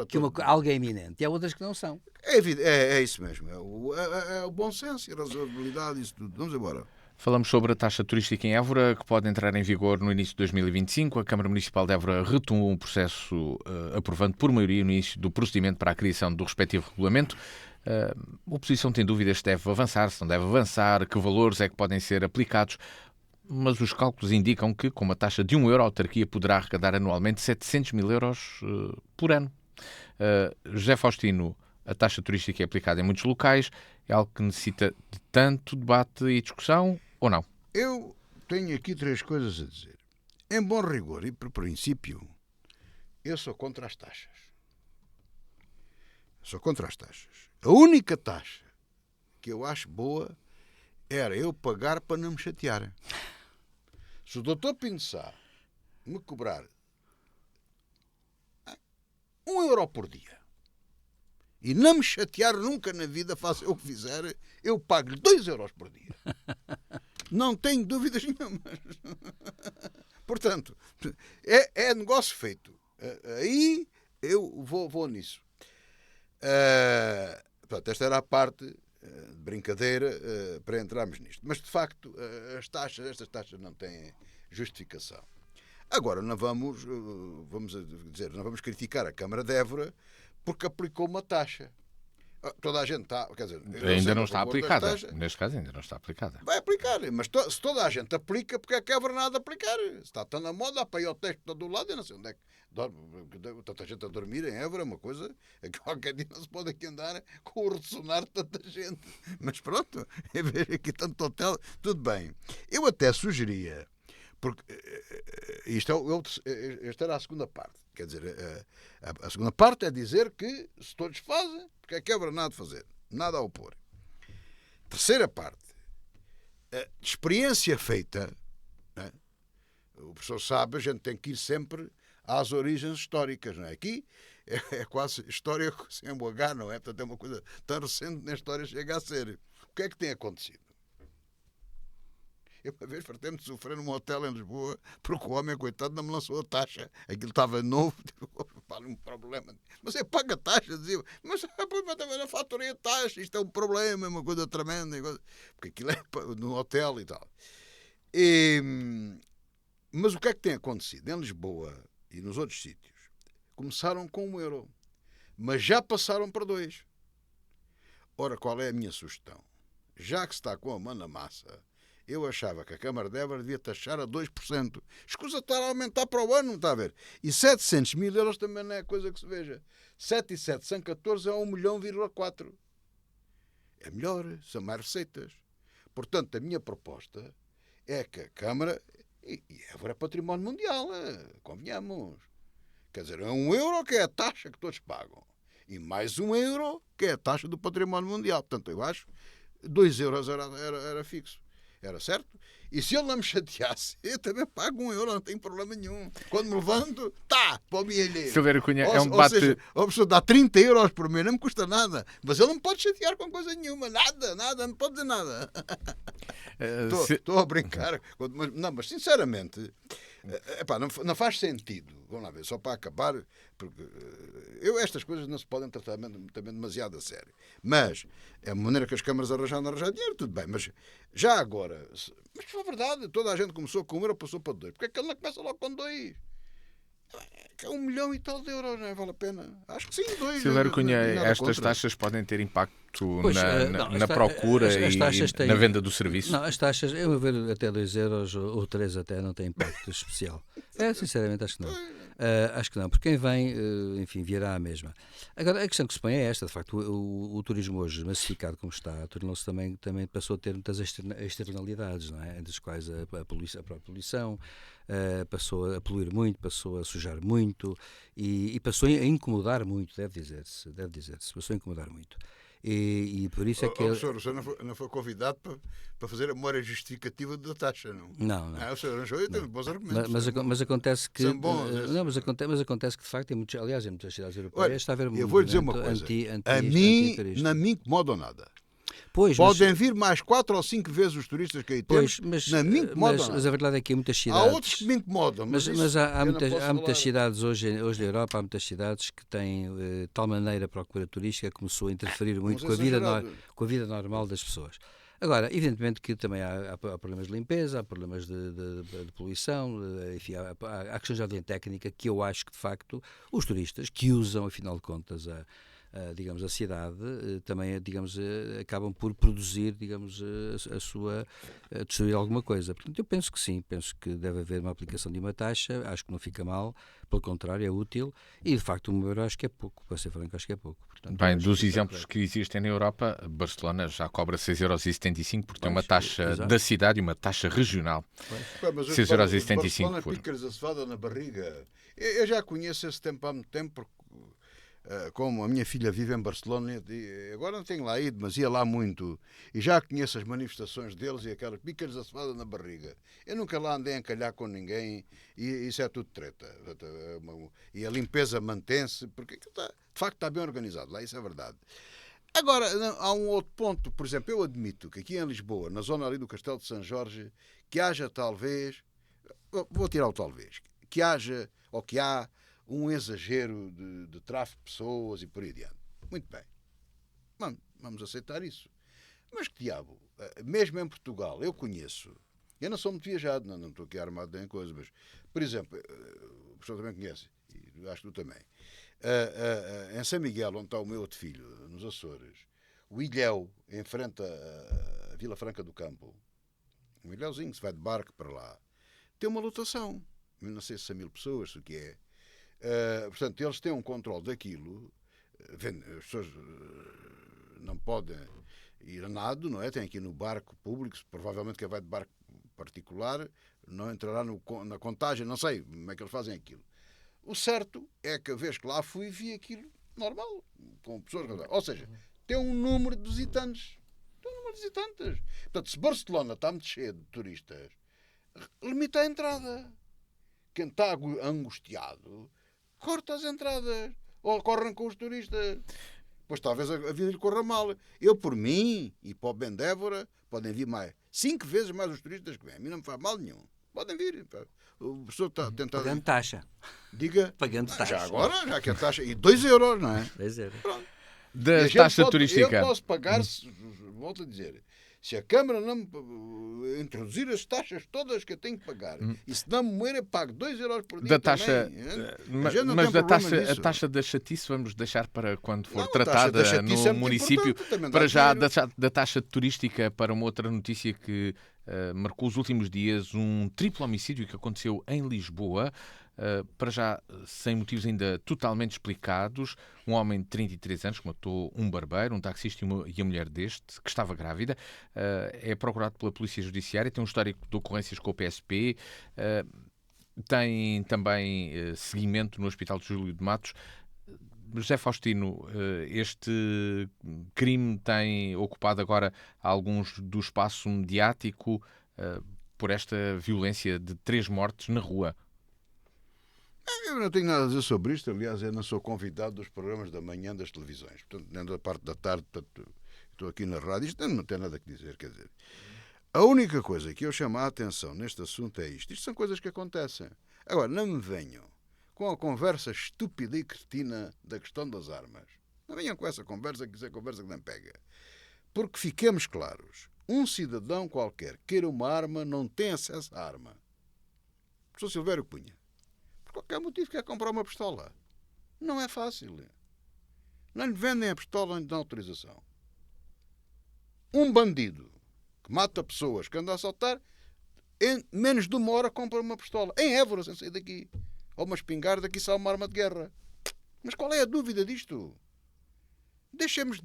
que algo é iminente. E há outras que não são. É isso mesmo. É o bom senso e a razoabilidade, isso tudo. Vamos embora. Falamos sobre a taxa turística em Évora, que pode entrar em vigor no início de 2025. A Câmara Municipal de Évora retomou um processo aprovando por maioria no início do procedimento para a criação do respectivo regulamento. A oposição tem dúvidas se deve avançar, se não deve avançar, que valores é que podem ser aplicados, mas os cálculos indicam que, com uma taxa de €1, a autarquia poderá arrecadar anualmente 700 mil euros por ano. José Faustino, a taxa turística é aplicada em muitos locais, é algo que necessita de tanto debate e discussão ou não? Eu tenho aqui 3 coisas a dizer. Em bom rigor e por princípio, eu sou contra as taxas. Sou contra as taxas. A única taxa que eu acho boa era eu pagar para não me chatear. Se o Dr. Pinto Sá me cobrar €1 por dia e não me chatear nunca na vida, faça o que fizer, eu pago-lhe €2 por dia. Não tenho dúvidas nenhumas. Portanto, é negócio feito. Aí eu vou nisso. Portanto, esta era a parte de brincadeira para entrarmos nisto. Mas, de facto, estas taxas não têm justificação. Agora, não vamos criticar a Câmara de Évora porque aplicou uma taxa. Toda a gente está... Quer dizer, ainda não está aplicada. Neste caso, ainda não está aplicada. Vai aplicar, mas se toda a gente aplica, porque é que é verdade aplicar? Se está tão na moda, apanha o texto todo do lado, eu não sei onde é que dorme. Tanta gente a dormir em Évora é uma coisa que qualquer dia não se pode aqui andar com o ressonar de tanta gente. Mas pronto, em vez de aqui tanto hotel, tudo bem. Eu até sugeria, porque esta era a segunda parte. Quer dizer, a segunda parte é dizer que se todos fazem, porque é que Évora nada de fazer, nada a opor. Terceira parte, a experiência feita, né? O professor sabe, a gente tem que ir sempre às origens históricas, não é? Aqui é quase história sem o H, não é? Portanto, é uma coisa tão recente na história chega a ser. O que é que tem acontecido? Eu, uma vez, fartei-me de sofrer num hotel em Lisboa porque o homem, coitado, não me lançou a taxa. Aquilo estava novo, um problema. Mas é paga a taxa, dizia. Mas eu faturei a taxa, isto é um problema, é uma coisa tremenda. Porque aquilo é no hotel e tal. Mas o que é que tem acontecido? Em Lisboa e nos outros sítios, começaram com €1, mas já passaram para 2. Ora, qual é a minha sugestão? Já que se está com a mão na massa, eu achava que a Câmara de Évora devia taxar a 2%. Escusa estar a aumentar para o ano, não está a ver? E 700 mil euros também não é coisa que se veja. 7 e 7 são 14, é 1,4 milhão. É melhor, são mais receitas. Portanto, a minha proposta é que a Câmara... E Évora é património mundial, convenhamos. Quer dizer, é €1 que é a taxa que todos pagam. E mais €1 que é a taxa do património mundial. Portanto, eu acho 2 euros era fixo. Era certo? E se ele não me chateasse, eu também pago 1 euro, não tem problema nenhum. Quando me levanto, tá, para o bilheteiro. Silvério Cunha, é um Ou debate... seja, a pessoa dá 30 euros por mês, não me custa nada. Mas ele não me pode chatear com coisa nenhuma. Nada, não pode dizer nada. Estou a brincar. Não, mas sinceramente, não faz sentido. Vamos lá ver, só para acabar, porque estas coisas não se podem tratar também demasiado a sério. Mas é a maneira que as câmaras arranjar dinheiro, tudo bem. Mas já agora, mas foi verdade, toda a gente começou com 1 euro, passou para 2. Porque é que ele não começa logo com 2? É 1 milhão e tal de euros, não é? Vale a pena? Acho que sim, 2. Silvério Cunha, estas taxas podem ter impacto na procura e na venda do serviço? Não, as taxas, eu ver até 2 euros ou 3 até não tem impacto especial. Sinceramente acho que não. Acho que não, porque quem vem, enfim, virá a mesma. Agora, a questão que se põe é esta, de facto, o turismo hoje massificado como está, tornou-se também passou a ter muitas externalidades, não é? Entre as quais a própria poluição, passou a poluir muito, passou a sujar muito e passou a incomodar muito, deve dizer-se, passou a incomodar muito. E por isso é que... Professor, o senhor não foi convidado para fazer a memória justificativa da taxa, não? Não. O senhor arranjou e tem bons argumentos. Mas acontece que... Mas acontece que, de facto, em muitas cidades europeias está a haver eu vou dizer uma coisa. A mim não me incomoda nada. Podem vir mais 4 ou 5 vezes os turistas que aí temos, não me incomodam nada. Mas a verdade é que em muitas cidades... Há outros que me incomodam, mas há muitas cidades hoje na Europa, há muitas cidades que têm de tal maneira a procura turística que começou a interferir muito com a vida normal das pessoas. Agora, evidentemente que também há problemas de limpeza, há problemas de poluição, enfim, há questões de ordem técnica que eu acho que, de facto, os turistas que usam, afinal de contas, digamos, a cidade, também, digamos, acabam por produzir, digamos, destruir alguma coisa. Portanto, eu penso que sim, penso que deve haver uma aplicação de uma taxa, acho que não fica mal, pelo contrário, é útil, e de facto 1 euro acho que é pouco, para ser franco, acho que é pouco. Portanto, bem, dos exemplos que existem na Europa, Barcelona já cobra 6,75 € porque tem uma taxa da cidade e uma taxa regional. 6,75 € picas a cevada na barriga. Eu já conheço esse tempo há muito tempo, porque como a minha filha vive em Barcelona, e agora não tenho lá ido, mas ia lá muito, e já conheço as manifestações deles e aquelas picas a cevada na barriga. Eu nunca lá andei a encalhar com ninguém, e isso é tudo treta. E a limpeza mantém-se, porque de facto está bem organizado lá, isso é verdade. Agora, há um outro ponto, por exemplo, eu admito que aqui em Lisboa, na zona ali do Castelo de São Jorge, que haja talvez, vou tirar o talvez, que haja, ou que há, um exagero de tráfico de pessoas e por aí adiante. Muito bem. Vamos aceitar isso. Mas que diabo, mesmo em Portugal, eu conheço, eu não sou muito viajado, não estou aqui armado em coisa, mas, por exemplo, o professor também conhece, e acho que tu também, em São Miguel, onde está o meu outro filho, nos Açores, o Ilhéu, em frente à Vila Franca do Campo, um ilhéuzinho que se vai de barco para lá, tem uma lotação, não sei se são 1000 pessoas, o que é. Portanto, eles têm um controle daquilo, as pessoas não podem ir a nado, não é? Tem aqui no barco público, provavelmente quem vai de barco particular não entrará na contagem, não sei como é que eles fazem aquilo. O certo é que a vez que lá fui, vi aquilo normal, com pessoas, ou seja, tem um número de visitantes. Portanto, se Barcelona está muito cheio de turistas, limita a entrada. Quem está angustiado corta as entradas ou correm com os turistas. Pois talvez a vida lhe corra mal. Eu, por mim, e para o Ben Débora, podem vir 5 vezes mais os turistas que vêm. A mim não me faz mal nenhum. Podem vir. O professor está a tentar... Pagando taxa. Diga. Pagando taxa. Já agora, já que a taxa... E 2 euros, não é? 2 euros. Pronto. Da taxa turística. Eu posso pagar, volto a dizer... Se a Câmara não me introduzir as taxas todas que eu tenho que pagar, e se não me moer, eu pago 2 euros por dia da taxa, também. Mas a taxa da chatice vamos deixar para quando for tratada no município. Para já, da taxa turística, para uma outra notícia que marcou os últimos dias, um triplo homicídio que aconteceu em Lisboa. Para já, sem motivos ainda totalmente explicados, um homem de 33 anos que matou um barbeiro, um taxista e a mulher deste, que estava grávida, é procurado pela Polícia Judiciária, tem um histórico de ocorrências com o PSP, tem também seguimento no Hospital de Júlio de Matos. José Faustino, este crime tem ocupado agora alguns do espaço mediático por esta violência de 3 mortes na rua. Eu não tenho nada a dizer sobre isto. Aliás, eu não sou convidado dos programas da manhã das televisões. Portanto, nem da parte da tarde, portanto, estou aqui na rádio. Isto não tem nada a dizer, quer dizer. A única coisa que eu chamo a atenção neste assunto é isto. Isto são coisas que acontecem. Agora, não me venham com a conversa estúpida e cretina da questão das armas. Não venham com essa conversa, que isso é conversa que não pega. Porque fiquemos claros. Um cidadão qualquer queira uma arma, não tem acesso à arma. O professor Silvério Cunha, por qualquer motivo, quer comprar uma pistola. Não é fácil. Não lhe vendem a pistola antes da autorização. Um bandido que mata pessoas, que anda a assaltar, em menos de uma hora compra uma pistola. Em Évora, sem sair daqui. Ou uma espingarda, aqui sai uma arma de guerra. Mas qual é a dúvida disto? Deixemos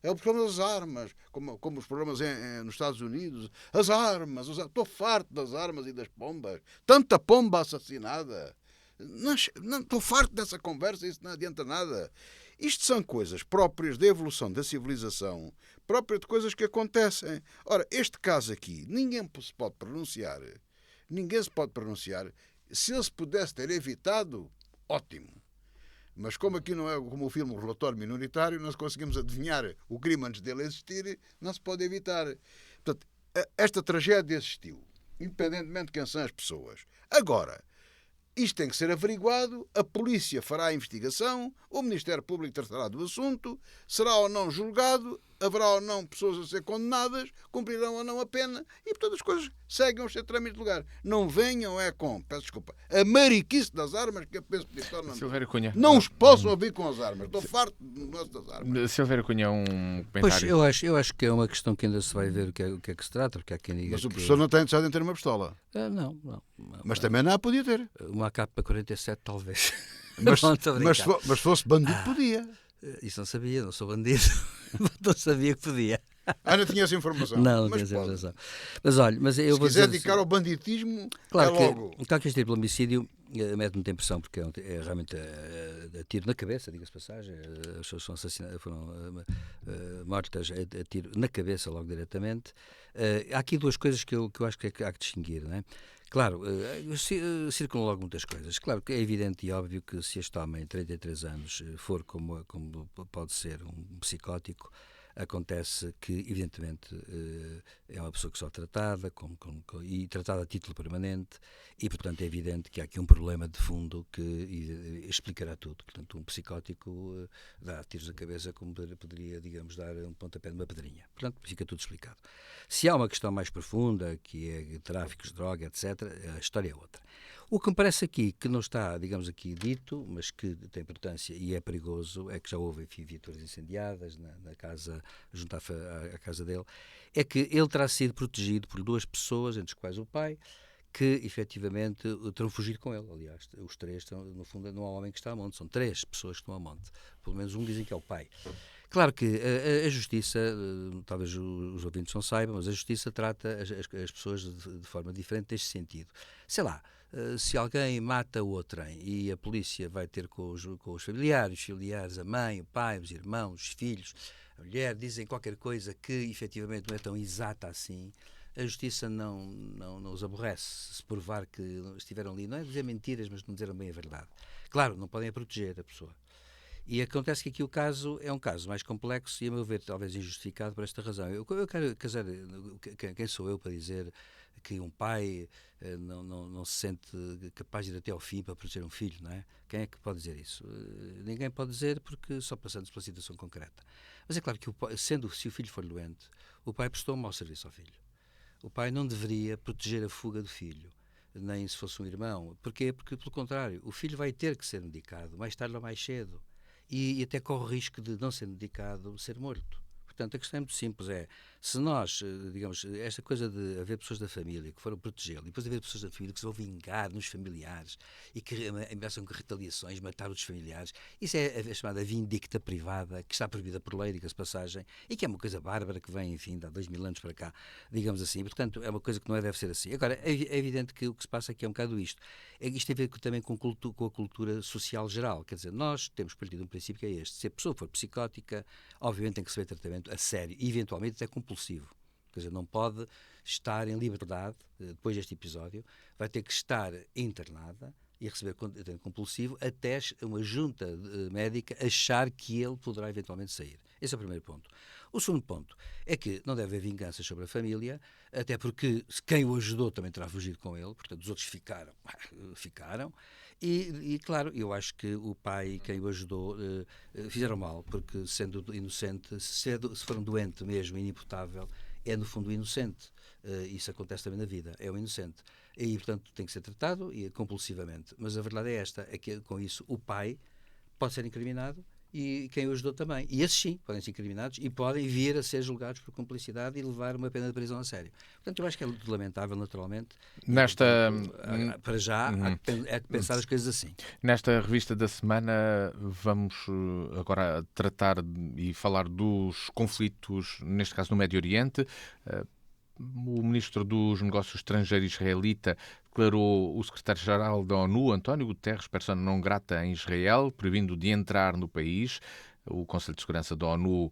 é o problema das armas, como os problemas nos Estados Unidos. As armas, estou farto das armas e das pombas. Tanta pomba assassinada. Não estou farto dessa conversa, isso não adianta nada. Isto são coisas próprias da evolução da civilização, próprias de coisas que acontecem. Ora, este caso aqui, ninguém se pode pronunciar. Ninguém se pode pronunciar. Se ele se pudesse ter evitado, ótimo. Mas como aqui não é como o filme O Relatório Minoritário, nós conseguimos adivinhar o crime antes dele existir, não se pode evitar. Portanto, esta tragédia existiu, independentemente de quem são as pessoas. Agora, isto tem que ser averiguado, a polícia fará a investigação, o Ministério Público tratará do assunto, será ou não julgado, haverá ou não pessoas a ser condenadas, cumprirão ou não a pena, e portanto as coisas seguem o seu trâmite de lugar. Não venham peço desculpa, a mariquice das armas que eu penso que Silvério Cunha. não os posso ouvir com as armas. Estou farto do negócio das armas. Silvério Cunha, um comentário. Pois, eu acho que é uma questão que ainda se vai ver o que é que se trata, porque há quem diga Mas o professor não está interessado em ter uma pistola. Não. Mas também não a podia ter. Uma AK-47 talvez. Mas, Não, estou a brincar. mas fosse bandido, podia. Isso não sabia, não sou bandido. Não sabia que podia. Não tinha essa informação. Não mas tinha essa pode. informação. Mas olha, eu Se vou quiser dizer dedicar ao banditismo, claro é logo. claro que este tipo de homicídio mete muita impressão, porque é realmente a tiro na cabeça, diga-se passagem. As pessoas foram assassinadas, foram mortas a tiro na cabeça logo diretamente. Há aqui duas coisas que eu acho que há que distinguir, não é? Claro, circulam logo muitas coisas. Claro que é evidente e óbvio que se este homem, 33 anos, for como pode ser um psicótico, acontece que, evidentemente, é uma pessoa que só tratada e tratada a título permanente e, portanto, é evidente que há aqui um problema de fundo que explicará tudo. Portanto, um psicótico dá tiros na cabeça como poderia, digamos, dar um pontapé numa pedrinha. Portanto, fica tudo explicado. Se há uma questão mais profunda, que é tráficos de droga, etc., a história é outra. O que me parece aqui, que não está, digamos aqui, dito, mas que tem importância e é perigoso, é que já houve, enfim, viaturas incendiadas na casa, junto à casa dele, é que ele terá sido protegido por duas pessoas, entre as quais o pai, que efetivamente terão fugido com ele. Aliás, os três estão, no fundo, não há homem que está a monte, são 3 pessoas que estão a monte. Pelo menos um dizem que é o pai. Claro que a Justiça, talvez os ouvintes não saibam, mas a Justiça trata as pessoas de forma diferente neste sentido. Sei lá, se alguém mata o outrem e a polícia vai ter com os familiares, a mãe, o pai, os irmãos, os filhos, a mulher, dizem qualquer coisa que efetivamente não é tão exata assim, a Justiça não os aborrece se provar que estiveram ali, não é dizer mentiras, mas não dizeram bem a verdade. Claro, não podem proteger a pessoa. E acontece que aqui o caso é um caso mais complexo e, a meu ver, talvez injustificado por esta razão. Eu quero casar. Quem sou eu para dizer que um pai não se sente capaz de ir até ao fim para proteger um filho, não é? Quem é que pode dizer isso? Ninguém pode dizer, porque só passando pela situação concreta. Mas é claro que, se o filho for doente, o pai prestou um mau serviço ao filho. O pai não deveria proteger a fuga do filho, nem se fosse um irmão. Porquê? Porque, pelo contrário, o filho vai ter que ser medicado, mais tarde ou mais cedo. E até corre o risco de não ser medicado, ser morto. portanto, a questão é muito simples, se nós, digamos, esta coisa de haver pessoas da família que foram protegê-lo, e depois haver pessoas da família que se vão vingar nos familiares e que ameaçam com retaliações, matar os familiares, isso é a chamada vindicta privada, que está proibida por lei, diga-se passagem, e que é uma coisa bárbara que vem, enfim, de há 2000 anos para cá, digamos assim. Portanto, é uma coisa que não deve ser assim. Agora, é evidente que o que se passa aqui é um bocado isto. Isto tem a ver também com a cultura social geral. Quer dizer, nós temos partido de um princípio que é este. Se a pessoa for psicótica, obviamente tem que receber tratamento a sério, e eventualmente até compulsivo. Quer dizer, não pode estar em liberdade depois deste episódio, vai ter que estar internada e receber tratamento compulsivo até uma junta médica achar que ele poderá eventualmente sair. Esse é o primeiro ponto. O segundo ponto é que não deve haver vinganças sobre a família, até porque quem o ajudou também terá fugido com ele, portanto os outros ficaram. E claro, eu acho que o pai e quem o ajudou fizeram mal, porque sendo inocente, se for um doente mesmo, inimputável, é no fundo inocente. Isso acontece também na vida, é um inocente. E portanto tem que ser tratado compulsivamente. Mas a verdade é esta, é que com isso o pai pode ser incriminado e quem o ajudou também. E esses sim podem ser incriminados e podem vir a ser julgados por cumplicidade e levar uma pena de prisão a sério. Portanto, eu acho que é lamentável, naturalmente. Nesta... Para já, há que pensar as coisas assim. Nesta revista da semana vamos agora tratar e falar dos conflitos, neste caso no Médio Oriente. O ministro dos Negócios Estrangeiros israelita declarou o secretário-geral da ONU, António Guterres, persona não grata em Israel, proibindo de entrar no país. O Conselho de Segurança da ONU,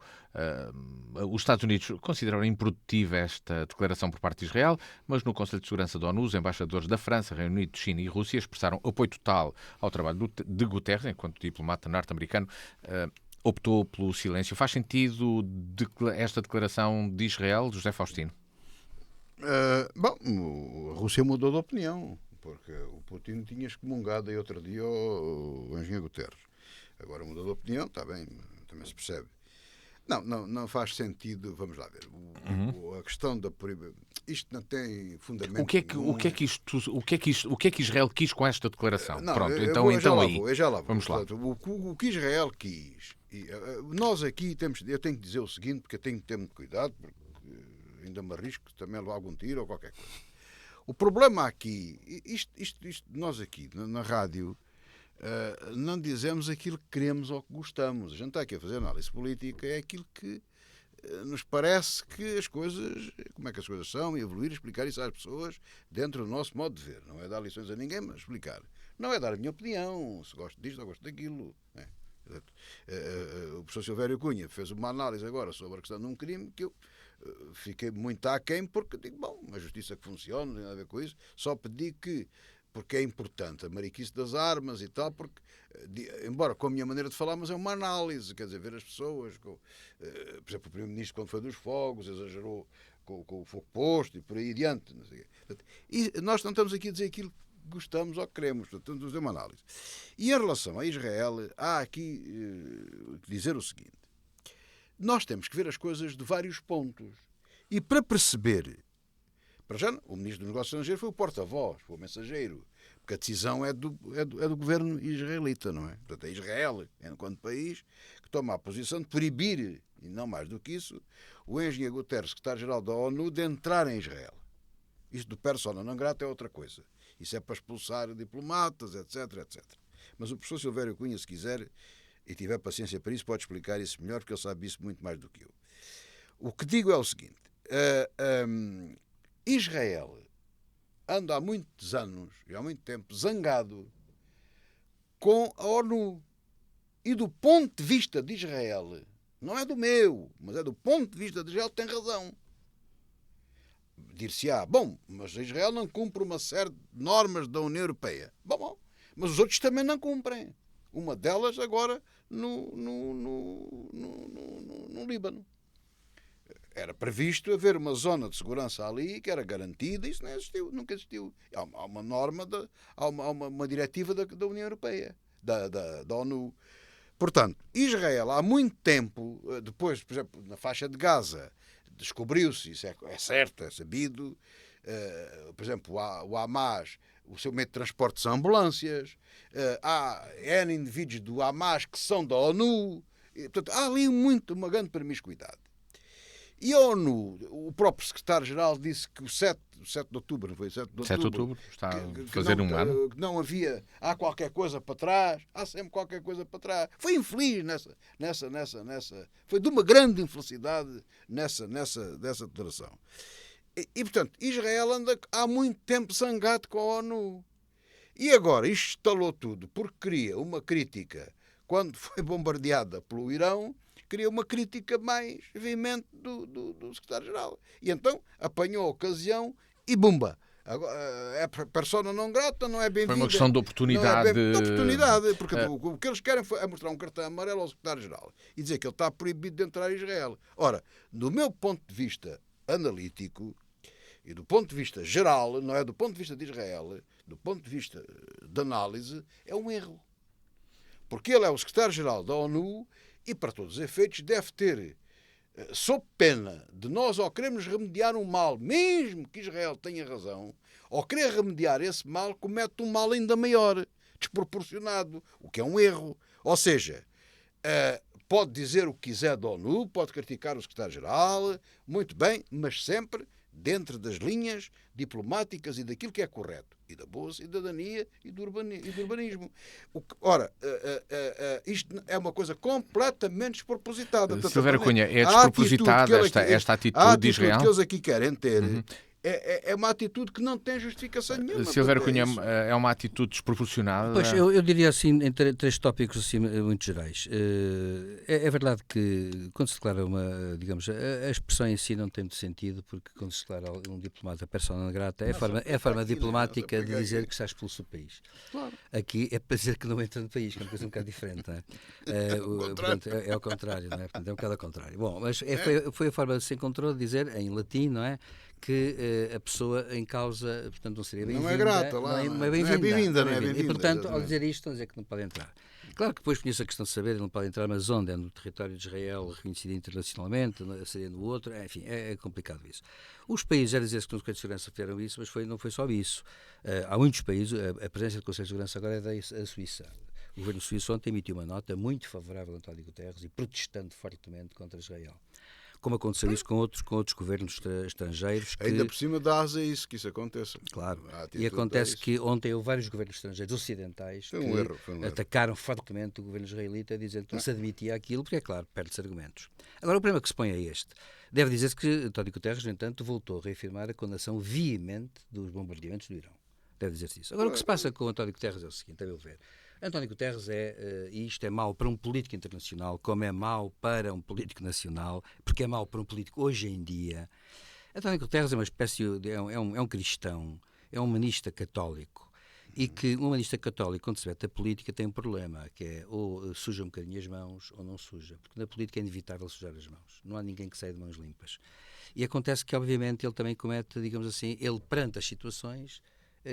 os Estados Unidos consideraram improdutiva esta declaração por parte de Israel, mas no Conselho de Segurança da ONU, os embaixadores da França, Reino Unido, China e Rússia expressaram apoio total ao trabalho de Guterres, enquanto diplomata norte-americano optou pelo silêncio. Faz sentido esta declaração de Israel, José Faustino? Bom, a Rússia mudou de opinião, porque o Putin tinha excomungado aí outro dia o engenheiro Guterres. Agora mudou de opinião, está bem, também se percebe. Não faz sentido, vamos lá ver. A questão da proibição, isto não tem fundamento. O que é que Israel quis com esta declaração? Pronto, eu já lá vou. Vamos lá. O que Israel quis, nós aqui eu tenho que dizer o seguinte, porque eu tenho que ter muito cuidado, porque ainda me arrisco também a levar algum tiro ou qualquer coisa. O problema aqui, nós aqui na rádio, não dizemos aquilo que queremos ou que gostamos. A gente está aqui a fazer análise política, é aquilo que nos parece que as coisas, como é que as coisas são, e evoluir, explicar isso às pessoas dentro do nosso modo de ver. Não é dar lições a ninguém, mas explicar. Não é dar a minha opinião, se gosto disto ou gosto daquilo. Né? O professor Silvério Cunha fez uma análise agora sobre a questão de um crime que eu fiquei muito aquém, porque digo, bom, uma justiça que funciona, não tem nada a ver com isso, só pedi que, porque é importante a mariquice das armas e tal, porque, embora com a minha maneira de falar, mas é uma análise, quer dizer, ver as pessoas, por exemplo, o Primeiro-Ministro, quando foi dos fogos, exagerou com o fogo posto e por aí adiante. Não sei. E nós não estamos aqui a dizer aquilo que gostamos ou que queremos, estamos a fazer uma análise. E em relação a Israel, há aqui dizer o seguinte: nós temos que ver as coisas de vários pontos. E para perceber, para já, o Ministro dos Negócios Estrangeiros foi o porta-voz, foi o mensageiro, porque a decisão é do governo israelita, não é? Portanto, é Israel, enquanto país, que toma a posição de proibir, e não mais do que isso, o engenheiro Guterres, secretário-geral da ONU, de entrar em Israel. Isto do persona não grata é outra coisa. Isso é para expulsar diplomatas, etc, etc. Mas o professor Silvério Cunha, se quiser e tiver paciência para isso, pode explicar isso melhor, porque ele sabe isso muito mais do que eu. O que digo é o seguinte: Israel anda há muitos anos e há muito tempo zangado com a ONU. E do ponto de vista de Israel, não é do meu, mas é do ponto de vista de Israel, tem razão. Dir-se-á, bom, mas Israel não cumpre uma série de normas da União Europeia. Bom, mas os outros também não cumprem. Uma delas agora no Líbano. Era previsto haver uma zona de segurança ali que era garantida, isso não existiu, nunca existiu. Há uma norma, há uma diretiva da União Europeia, da ONU. Portanto, Israel há muito tempo, depois, por exemplo, na faixa de Gaza, descobriu-se, isso é certo, é sabido, por exemplo, o Hamas, o seu meio de transporte são ambulâncias, há N indivíduos do Hamas que são da ONU, e, portanto, há ali uma grande promiscuidade. E a ONU, o próprio secretário-geral disse que o 7 de outubro, não foi 7 de 7 de outubro, outubro, está a que fazer não, um ano. que não havia, há qualquer coisa para trás, há sempre qualquer coisa para trás. Foi infeliz foi de uma grande infelicidade nessa declaração. Portanto, Israel anda há muito tempo zangado com a ONU. E agora isto estalou tudo porque queria uma crítica, quando foi bombardeada pelo Irão, queria uma crítica mais veemente do secretário-geral. E então apanhou a ocasião e bumba. Agora, é persona não grata, não é bem-vinda. Foi uma questão de oportunidade. De oportunidade, porque o que eles querem é mostrar um cartão amarelo ao secretário-geral e dizer que ele está proibido de entrar em Israel. Ora, do meu ponto de vista analítico e do ponto de vista geral, não é do ponto de vista de Israel, do ponto de vista de análise, é um erro. Porque ele é o secretário-geral da ONU e, para todos os efeitos, deve ter, sob pena de nós ou queremos remediar um mal, mesmo que Israel tenha razão, ou querer remediar esse mal, comete um mal ainda maior, desproporcionado, o que é um erro. Ou seja, pode dizer o que quiser da ONU, pode criticar o secretário-geral, muito bem, mas sempre dentro das linhas diplomáticas e daquilo que é correto, e da boa cidadania e do urbanismo. Ora, isto é uma coisa completamente despropositada. Silvério Cunha, é despropositada esta atitude de Israel? Que eles aqui querem ter é uma atitude que não tem justificação nenhuma. Silvério Cunha, é uma atitude desproporcionada? Pois, eu diria assim, em três tópicos assim, muito gerais. É verdade que quando se declara digamos, a expressão em si não tem muito sentido, porque quando se declara um diplomata persona non grata, é a forma diplomática de dizer que está expulso do país. Claro. Aqui é para dizer que não entra no país, que é uma coisa um bocado diferente. Não é? Portanto, é ao contrário, não é? Portanto, é um bocado ao contrário. Bom, mas foi a forma que se encontrou de dizer, em latim, não é? Que a pessoa em causa, portanto, não seria bem-vinda. Não é grata lá. Não é bem-vinda. E, portanto, ao dizer isto, estão a dizer que não pode entrar. Claro que depois conheço a questão de saber, ele não pode entrar, mas onde? É no território de Israel, reconhecido internacionalmente, seria no outro, enfim, é complicado isso. Os países, já dizer-se que no Conselho de Segurança fizeram isso, mas não foi só isso. Há muitos países, a presença do Conselho de Segurança agora é da Suíça. O governo suíço ontem emitiu uma nota muito favorável a António Guterres e protestando fortemente contra Israel. Como aconteceu isso com outros governos estrangeiros. Ainda por cima dá asa isso, que isso aconteça. Claro. E acontece que ontem houve vários governos estrangeiros ocidentais que atacaram fortemente o governo israelita, dizendo que não se admitia aquilo, porque, é claro, perde-se argumentos. Agora, o problema que se põe é este. Deve dizer-se que António Guterres, no entanto, voltou a reafirmar a condenação veemente dos bombardeamentos do Irão. Deve dizer-se isso. Agora, o que se passa com António Guterres é o seguinte, a meu ver. António Guterres e isto é mau para um político internacional, como é mau para um político nacional, porque é mau para um político hoje em dia. António Guterres é uma espécie é um cristão, é um humanista católico, e que um humanista católico, quando se mete a política, tem um problema, que é ou suja um bocadinho as mãos ou não suja, porque na política é inevitável sujar as mãos, não há ninguém que saia de mãos limpas. E acontece que, obviamente, ele também comete, digamos assim, ele perante as situações,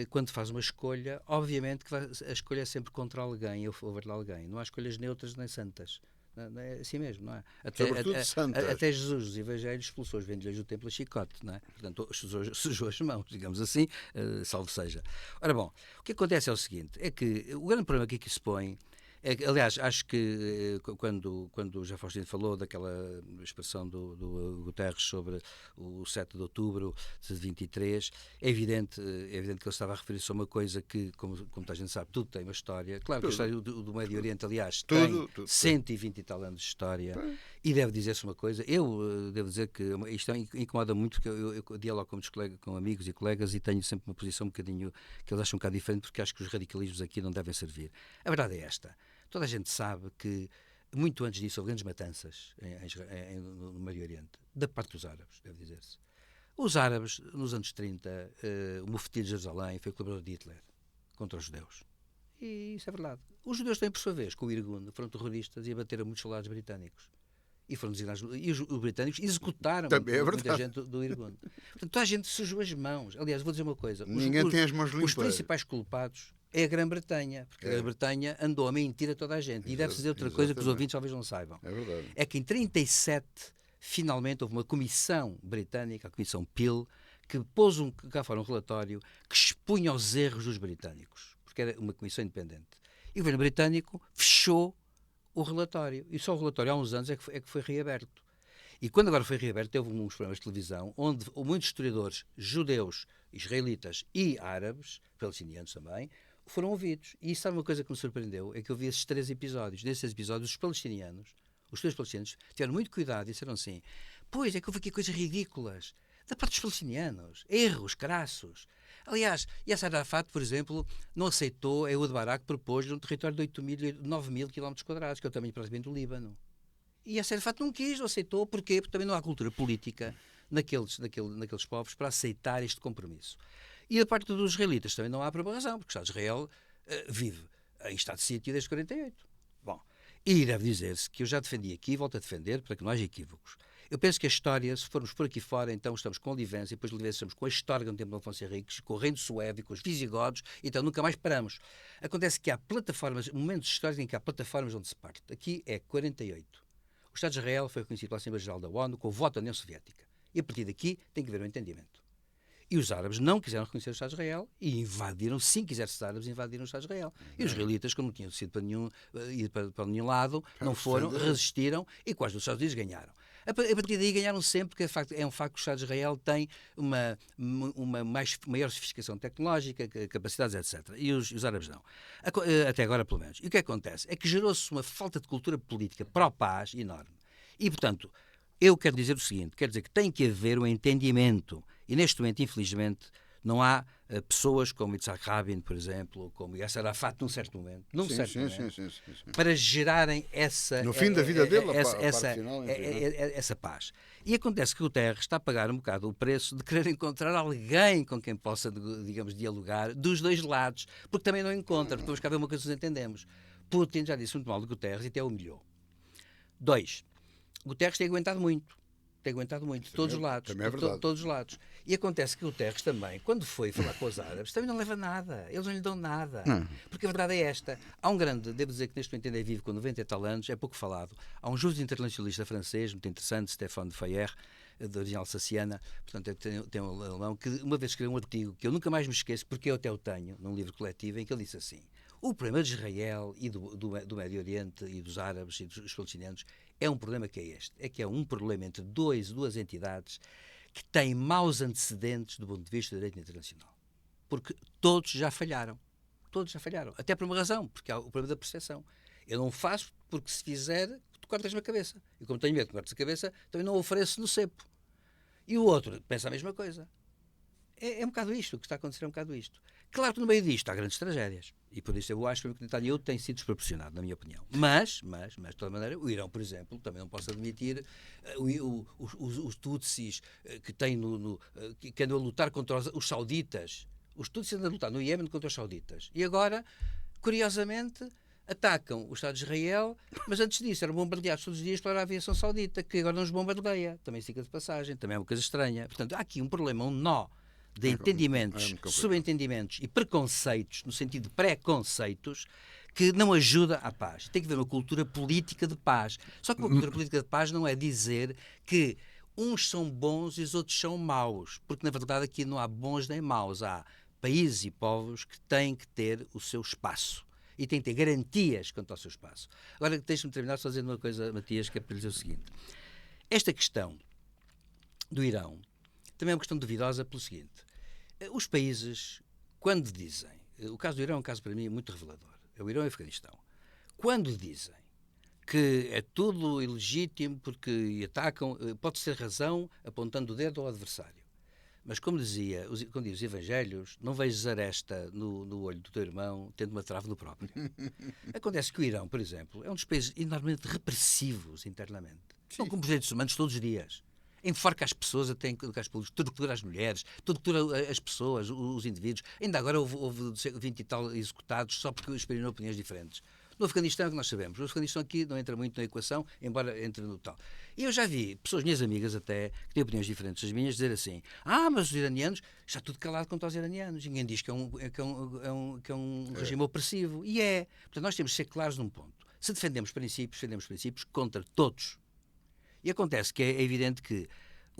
quando faz uma escolha, obviamente que a escolha é sempre contra alguém, ou a favor de alguém. Não há escolhas neutras nem santas. Não é assim mesmo, não é? Até Jesus, os evangelhos, expulsou os vendilheiros do templo a chicote, não é? Portanto, sujou as mãos, digamos assim, salvo seja. Ora bom, o que acontece é o seguinte, é que o grande problema aqui se põe, aliás, acho que quando o José Faustino falou daquela expressão do Guterres sobre o 7 de outubro de 23, é evidente que ele estava a referir-se a uma coisa que, como toda a gente sabe, tudo tem uma história. Claro que a história do Médio Oriente, aliás, tem 120 e tal anos de história. E deve dizer-se uma coisa, eu devo dizer que isto incomoda muito, porque eu dialogo com amigos e colegas e tenho sempre uma posição um bocadinho, que eles acham um bocado diferente, porque acho que os radicalismos aqui não devem servir. A verdade é esta. Toda a gente sabe que, muito antes disso, houve grandes matanças no Médio Oriente, da parte dos árabes, deve dizer-se. Os árabes, nos anos 30, o mufti de Jerusalém foi colaborador de Hitler contra os judeus. E isso é verdade. Os judeus têm, por sua vez, com o Irgun, foram terroristas e abateram muitos soldados britânicos. E foram designados. E os britânicos executaram muita gente do Irgun. Portanto, toda a gente sujou as mãos. Aliás, vou dizer uma coisa. Ninguém tem as mãos limpas. Os principais culpados é a Grã-Bretanha, porque a Grã-Bretanha andou a mentir a toda a gente. E deve-se dizer outra coisa que os ouvintes talvez não saibam. É verdade. É que em 1937, finalmente, houve uma comissão britânica, a Comissão Peel, que pôs cá fora um relatório que expunha os erros dos britânicos, porque era uma comissão independente. E o governo britânico fechou o relatório. E só o relatório há uns anos é que foi reaberto. E quando agora foi reaberto, teve uns programas de televisão onde muitos historiadores judeus, israelitas e árabes, palestinianos também, foram ouvidos. E isso, sabe uma coisa que me surpreendeu? É que eu vi esses 3 episódios. Nesses episódios, os palestinianos, os 3 palestinianos, tiveram muito cuidado e disseram assim: pois é que houve aqui coisas ridículas da parte dos palestinianos, erros crassos. Aliás, Yasser Arafat, por exemplo, não aceitou, Ehud Barak propôs um território de 9.000 km², que é o tamanho praticamente do Líbano. E Yasser Arafat não quis, não aceitou. Porquê? Porque também não há cultura política naqueles povos para aceitar este compromisso. E da parte dos israelitas também não há por uma razão, porque o Estado de Israel vive em estado de sítio desde 48. Bom, e deve dizer-se que eu já defendi aqui e volto a defender para que não haja equívocos. Eu penso que a história, se formos por aqui fora, então estamos com Olivência, depois de Olivência estamos com a história do tempo de Afonso Henriques, com o Reino Sueve, com os visigodos, então nunca mais paramos. Acontece que há plataformas, momentos históricos em que há plataformas onde se parte. Aqui é 48. O Estado de Israel foi reconhecido pela Assembleia Geral da ONU com o voto da União Soviética. E a partir daqui tem que haver um entendimento. E os árabes não quiseram reconhecer o Estado de Israel e invadiram, sim quiser-se os árabes, invadiram o Estado de Israel. E os israelitas, como não tinham sido para nenhum lado, não foram, resistiram e quase os Estados Unidos ganharam. A partir daí ganharam sempre, porque é um facto que o Estado de Israel tem uma maior sofisticação tecnológica, capacidades, etc. E os árabes não. Até agora, pelo menos. E o que acontece? É que gerou-se uma falta de cultura política pró-paz enorme. E, portanto, eu quero dizer o seguinte, quero dizer que tem que haver um entendimento. E neste momento, infelizmente, não há pessoas como Yitzhak Rabin, por exemplo, como Yasser Arafat, num certo momento, para gerarem essa... No fim da vida dele, essa paz. E acontece que o Guterres está a pagar um bocado o preço de querer encontrar alguém com quem possa, digamos, dialogar dos dois lados, porque também não encontra, porque vamos cá ver uma coisa que nos entendemos. Putin já disse muito mal de Guterres e até humilhou. 2. Guterres tem aguentado muito, de todos os lados. Também é verdade. Todos os lados. E acontece que o Guterres também, quando foi falar com os árabes, também não leva nada. Eles não lhe dão nada. Porque a verdade é esta. Há um grande, devo dizer que neste momento ainda é vivo com 90 e tal anos, é pouco falado. Há um justo internacionalista francês, muito interessante, Stéphane de Fayer, de origem alsaciana, portanto tem um alemão, que uma vez escreveu um artigo que eu nunca mais me esqueço, porque eu até o tenho, num livro coletivo, em que ele disse assim: o problema de Israel e do Médio Oriente e dos árabes e dos palestinianos é um problema que é este. É que é um problema entre duas entidades que têm maus antecedentes do ponto de vista do direito internacional. Porque todos já falharam. Até por uma razão, porque há o problema da percepção. Eu não faço porque se fizer, tu cortas-me a cabeça. E como tenho medo que me cortes a cabeça, também não ofereço no cepo. E o outro pensa a mesma coisa. É um bocado isto, o que está a acontecer é um bocado isto. Claro que no meio disto há grandes tragédias. E por isso eu acho que o Netanyahu tem sido desproporcionado, na minha opinião. Mas, de toda maneira, o Irão, por exemplo, também não posso admitir os Tutsis que andam a lutar contra os sauditas. Os Tutsis andam a lutar no Iémen contra os sauditas. E agora, curiosamente, atacam o Estado de Israel, mas antes disso eram bombardeados todos os dias pela aviação saudita, que agora nos bombardeia. Também fica de passagem, também é uma coisa estranha. Portanto, há aqui um problema, um nó de entendimentos, subentendimentos e preconceitos, no sentido de preconceitos, que não ajuda à paz. Tem que haver uma cultura política de paz. Só que uma cultura política de paz não é dizer que uns são bons e os outros são maus, porque na verdade aqui não há bons nem maus. Há países e povos que têm que ter o seu espaço e têm que ter garantias quanto ao seu espaço. Agora, deixa-me terminar só dizendo uma coisa, Matias, que é para dizer o seguinte. Esta questão do Irão também é uma questão duvidosa pelo seguinte. Os países, quando dizem... O caso do Irão é um caso, para mim, muito revelador. É o Irão e o Afeganistão. Quando dizem que é tudo ilegítimo porque atacam, pode ser razão apontando o dedo ao adversário. Mas, como dizia os evangelhos, não vejas aresta no olho do teu irmão, tendo uma trave no próprio. Acontece que o Irão, por exemplo, é um dos países enormemente repressivos internamente. Não cumpre os direitos humanos todos os dias. Enforca as pessoas, até em lugares públicos, tortura as mulheres, tortura as pessoas, os indivíduos. Ainda agora houve 20 e tal executados só porque exprimiram opiniões diferentes. No Afeganistão é o que nós sabemos. O Afeganistão aqui não entra muito na equação, embora entre no tal. E eu já vi pessoas, minhas amigas até, que têm opiniões diferentes das minhas, dizer assim: mas os iranianos, está tudo calado contra os iranianos. Ninguém diz que é um regime opressivo. E é. Portanto, nós temos de ser claros num ponto. Se defendemos princípios contra todos. E acontece que é evidente que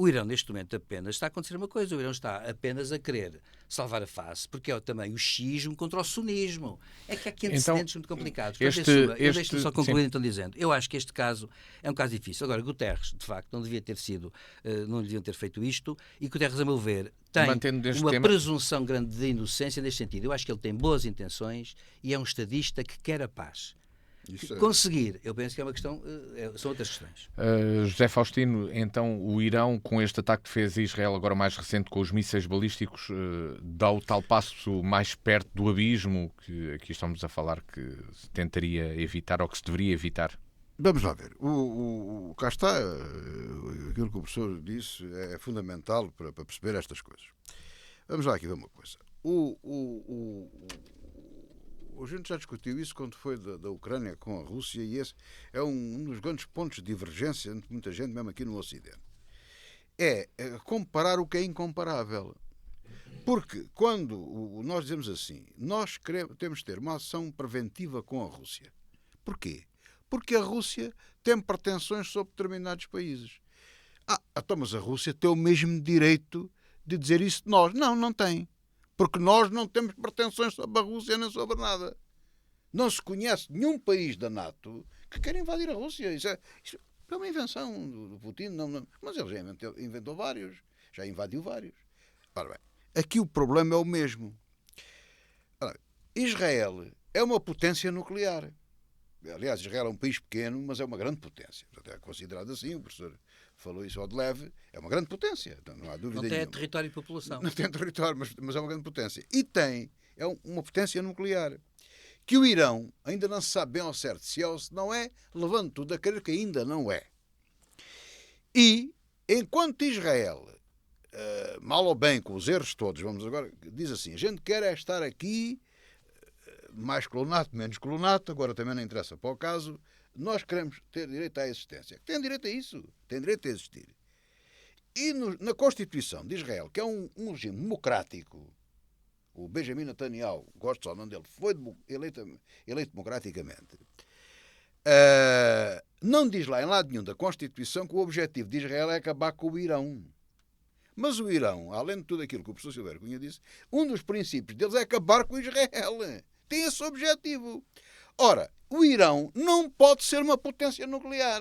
O Irão, neste momento, apenas está a acontecer uma coisa. O Irão está apenas a querer salvar a face, porque é também o xismo contra o sunismo. É que há aqui antecedentes muito complicados. Eu deixo-me só concluir, então, dizendo, eu acho que este caso é um caso difícil. Agora, Guterres, de facto, não deviam ter feito isto, e Guterres, a meu ver, tem uma presunção grande de inocência neste sentido. Eu acho que ele tem boas intenções e é um estadista que quer a paz. Conseguir, eu penso que é uma questão, são outras questões. José Faustino, então o Irão, com este ataque que fez a Israel, agora mais recente, com os mísseis balísticos, dá o tal passo mais perto do abismo que aqui estamos a falar que se tentaria evitar ou que se deveria evitar? Vamos lá ver. Cá está, aquilo que o professor disse é fundamental para perceber estas coisas. Vamos lá aqui ver uma coisa. A gente já discutiu isso quando foi da Ucrânia com a Rússia, e esse é um dos grandes pontos de divergência entre muita gente, mesmo aqui no Ocidente. É comparar o que é incomparável. Porque quando nós dizemos assim, nós temos de ter uma ação preventiva com a Rússia. Porquê? Porque a Rússia tem pretensões sobre determinados países. Então, mas a Rússia tem o mesmo direito de dizer isso de nós. Não tem. Porque nós não temos pretensões sobre a Rússia nem sobre nada. Não se conhece nenhum país da NATO que queira invadir a Rússia. Isso é uma invenção do Putin. Mas ele já inventou vários. Já invadiu vários. Ora bem, aqui o problema é o mesmo. Ora, Israel é uma potência nuclear. Aliás, Israel é um país pequeno, mas é uma grande potência. É considerado assim, o professor falou isso ao de leve, é uma grande potência, então não há dúvida nenhuma. Não tem território e população. Não tem território, mas é uma grande potência. E é uma potência nuclear. Que o Irão ainda não se sabe bem ao certo se é ou se não é, levando tudo a crer que ainda não é. E, enquanto Israel, mal ou bem, com os erros todos, vamos agora, diz assim, a gente quer estar aqui, mais colonato, menos colonato, agora também não interessa para o caso, nós queremos ter direito à existência. Tem direito a isso, tem direito a existir. E na Constituição de Israel, que é um regime democrático, o Benjamin Netanyahu, gosto só o nome dele, foi eleito democraticamente, não diz lá em lado nenhum da Constituição que o objetivo de Israel é acabar com o Irão. Mas o Irão, além de tudo aquilo que o professor Silvério Cunha disse, um dos princípios deles é acabar com Israel. Tem esse objetivo. Ora, o Irão não pode ser uma potência nuclear.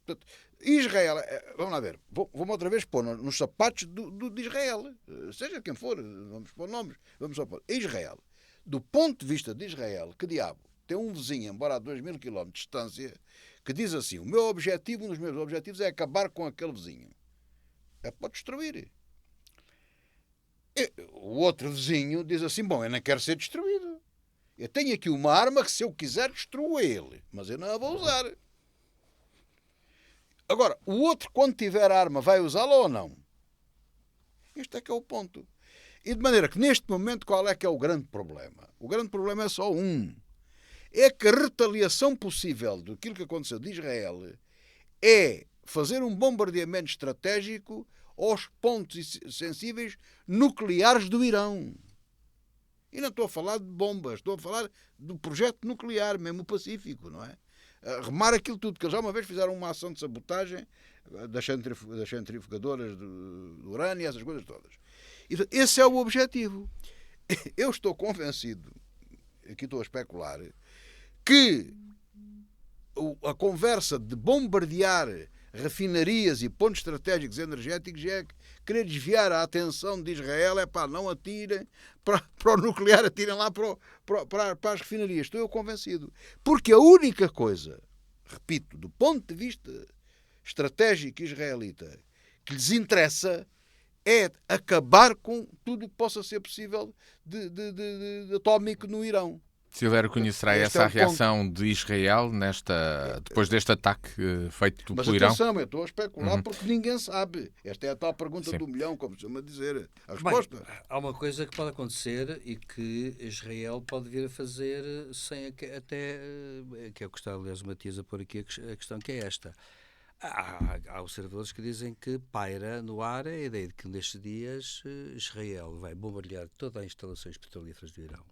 Portanto, Israel, vamos lá ver, vamos outra vez pôr nos sapatos de Israel, seja quem for, vamos pôr nomes, vamos só pôr. Israel, do ponto de vista de Israel, que diabo, tem um vizinho, embora a 2.000 km de distância, que diz assim, um dos meus objetivos é acabar com aquele vizinho. É para destruir. O outro vizinho diz assim, bom, eu não quero ser destruído. Eu tenho aqui uma arma que, se eu quiser, destruo ele. Mas eu não a vou usar. Agora, o outro, quando tiver a arma, vai usá-la ou não? Este é que é o ponto. E de maneira que, neste momento, qual é que é o grande problema? O grande problema é só um. É que a retaliação possível daquilo que aconteceu de Israel é fazer um bombardeamento estratégico aos pontos sensíveis nucleares do Irão. E não estou a falar de bombas, estou a falar do projeto nuclear, mesmo pacífico, não é? Remar aquilo tudo, que eles já uma vez fizeram uma ação de sabotagem das centrifugadoras do urânio, essas coisas todas. E, esse é o objetivo. Eu estou convencido, aqui estou a especular, que a conversa de bombardear refinarias e pontos estratégicos energéticos é querer desviar a atenção de Israel, é pá, não atirem para o nuclear, atirem lá para as refinarias. Estou eu convencido. Porque a única coisa, repito, do ponto de vista estratégico israelita, que lhes interessa é acabar com tudo o que possa ser possível de atómico no Irão. Silvério Cunha, será essa a reação de Israel depois deste ataque feito pelo Irão? Mas atenção, eu estou a especular porque ninguém sabe. Esta é a tal pergunta do milhão, como se chama dizer. A resposta... Bem, há uma coisa que pode acontecer e que Israel pode vir a fazer sem até... que é o que está, aliás, o Matias a pôr aqui a questão, que é esta. Há observadores que dizem que paira no ar a ideia de que nestes dias Israel vai bombardear todas as instalações petrolíferas do Irão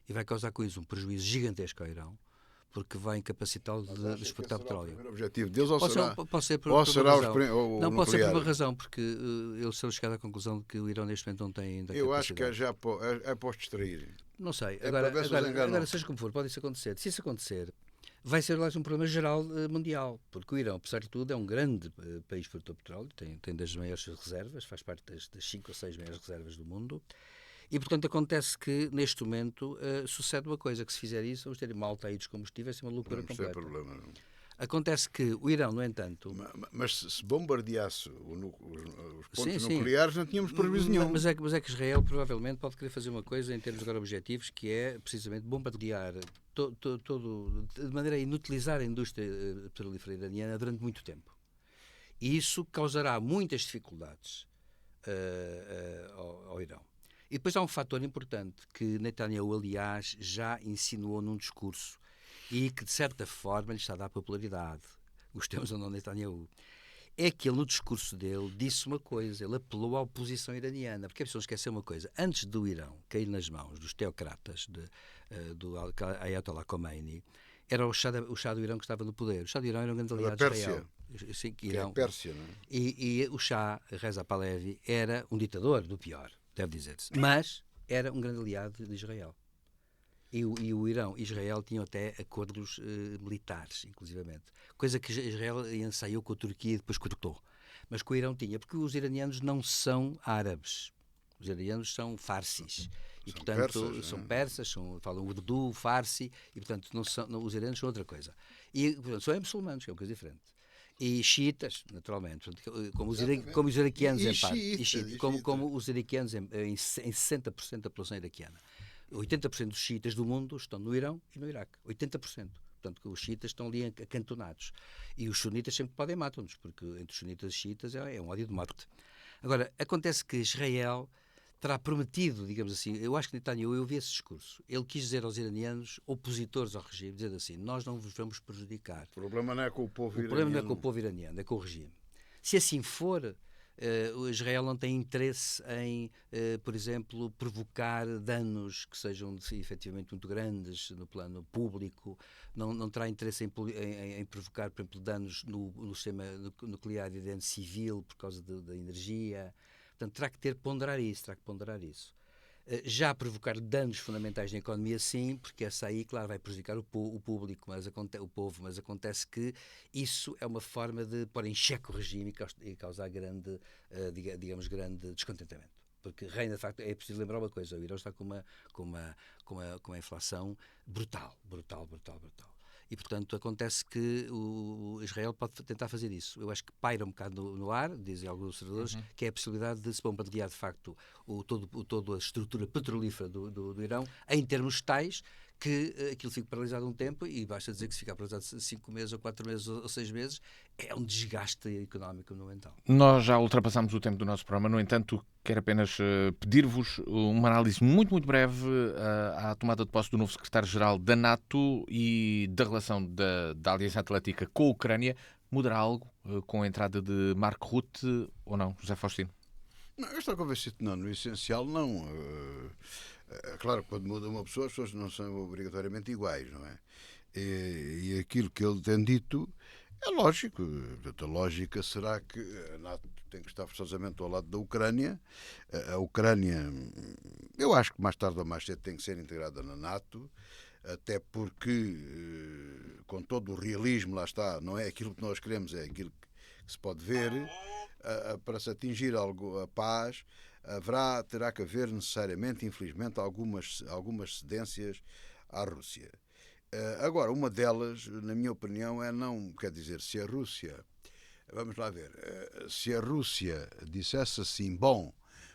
e vai causar com isso um prejuízo gigantesco ao Irão, porque vai incapacitá-lo de exportar petróleo. O primeiro objetivo deles ou Pode será ser por o não, pode ser por nuclear? uma razão, porque eles são chegados à conclusão de que o Irão neste momento não tem ainda Eu acho que é capacidade. já para os distrair. Não sei. É para ver se os enganam. Agora, seja como for, pode isso acontecer. Se isso acontecer, vai ser aliás um problema geral mundial, porque o Irão, apesar de tudo, é um grande país produtor de petróleo, tem das maiores reservas, faz parte das 5 ou 6 maiores reservas do mundo, e portanto acontece que neste momento sucede uma coisa, que se fizer isso, vamos ter uma alta aí dos combustíveis, é uma loucura Não tem completa. problema. Não. Acontece que o Irão, no entanto... Mas se bombardeasse os pontos Sim. nucleares, não tínhamos prejuízo nenhum. Mas é que Israel provavelmente pode querer fazer uma coisa em termos agora objetivos, que é precisamente bombardear de maneira a inutilizar a indústria petrolífera iraniana durante muito tempo. E isso causará muitas dificuldades ao Irão. E depois há um fator importante que Netanyahu, aliás, já insinuou num discurso e que, de certa forma, lhe está a dar popularidade. Gostemos ou não de Netanyahu. É que ele, no discurso dele, disse uma coisa. Ele apelou à oposição iraniana. Porque a pessoa esqueceu uma coisa. Antes do Irão cair nas mãos dos teocratas, do Ayatollah Khomeini, era o Shah do Irão que estava no poder. O Shah do Irão era um grande aliado de Israel. Sim, Irão. É Pérsia, não é? E o Shah, Reza Pahlavi, era um ditador do pior, deve dizer-se. Mas era um grande aliado de Israel. E o Irão e Israel tinham até acordos militares, inclusivamente. Coisa que Israel ensaiou com a Turquia e depois cortou. Mas com o Irão tinha, porque os iranianos não são árabes. Os iranianos são farsis. E, portanto, são persas, falam urdu, farsi, e, portanto, os iranianos são outra coisa. E, portanto, são muçulmanos, que é uma coisa diferente. E xiitas, naturalmente, como os iraquianos em parte. Como os iraquianos em 60% da população iraquiana. 80% dos xiitas do mundo estão no Irão e no Iraque. 80%. Portanto, os xiitas estão ali acantonados. E os sunitas sempre podem matar-nos, porque entre os sunitas e xiitas é um ódio de morte. Agora, acontece que Israel terá prometido, digamos assim, eu acho que Netanyahu, eu ouvi esse discurso, ele quis dizer aos iranianos, opositores ao regime, dizer assim, nós não vos vamos prejudicar. O problema não é com o povo iraniano. O problema não é com o povo iraniano, é com o regime. Se assim for, o Israel não tem interesse em, por exemplo, provocar danos que sejam efetivamente muito grandes no plano público, não terá interesse em provocar, por exemplo, danos no sistema nuclear e civil por causa da energia. Portanto, terá que ponderar isso. Já provocar danos fundamentais na economia, sim, porque essa aí, claro, vai prejudicar o público, o povo, mas acontece que isso é uma forma de pôr em xeque o regime e causar grande descontentamento. Porque reina, de facto, é preciso lembrar uma coisa, o Irão está com uma inflação brutal. E, portanto, acontece que o Israel pode tentar fazer isso. Eu acho que paira um bocado no ar, dizem alguns observadores, que é a possibilidade de se bombardear, de facto, toda a estrutura petrolífera do Irão, em termos tais que aquilo fique paralisado um tempo, e basta dizer que se ficar paralisado 5 meses, ou 4 meses, ou 6 meses, é um desgaste económico monumental. Nós já ultrapassamos o tempo do nosso programa, no entanto, quero apenas pedir-vos uma análise muito, muito breve à tomada de posse do novo secretário-geral da NATO e da relação da Aliança Atlântica com a Ucrânia. Mudará algo com a entrada de Marco Rutte ou não, José Faustino? Não, eu estou convencido que não, no essencial não. Claro, quando muda uma pessoa, as pessoas não são obrigatoriamente iguais, não é? E aquilo que ele tem dito é lógico. A lógica será que a NATO tem que estar forçosamente ao lado da Ucrânia. A Ucrânia, eu acho que mais tarde ou mais cedo tem que ser integrada na NATO, até porque, com todo o realismo, lá está, não é aquilo que nós queremos, é aquilo que se pode ver. Para se atingir a paz, terá que haver necessariamente, infelizmente, algumas cedências à Rússia. Agora, uma delas, na minha opinião, quer dizer, se a Rússia, vamos lá ver, se a Rússia dissesse assim, bom,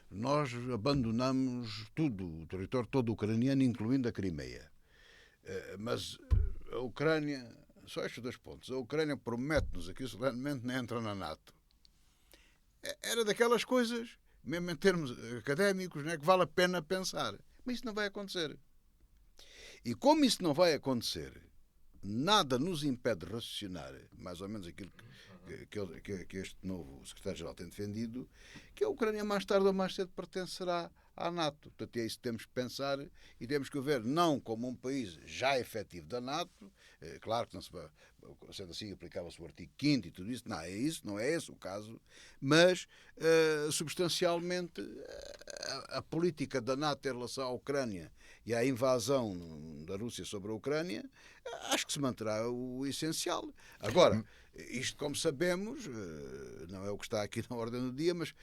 nós abandonamos tudo, o território todo ucraniano, incluindo a Crimeia, mas a Ucrânia, só estes 2 pontos, a Ucrânia promete-nos aqui solenemente não entra na NATO. Era daquelas coisas, mesmo em termos académicos, que vale a pena pensar. Mas isso não vai acontecer. E como isso não vai acontecer, nada nos impede de raciocinar, mais ou menos aquilo que este novo secretário-geral tem defendido, que a Ucrânia mais tarde ou mais cedo pertencerá à NATO. Portanto, é isso que temos que pensar e temos que o ver não como um país já efetivo da NATO, claro que não se, sendo assim aplicava-se o artigo 5º e tudo isso, não é isso, não é esse o caso, mas substancialmente a política da NATO em relação à Ucrânia e à invasão da Rússia sobre a Ucrânia, acho que se manterá o essencial. Agora, isto, como sabemos, não é o que está aqui na ordem do dia, mas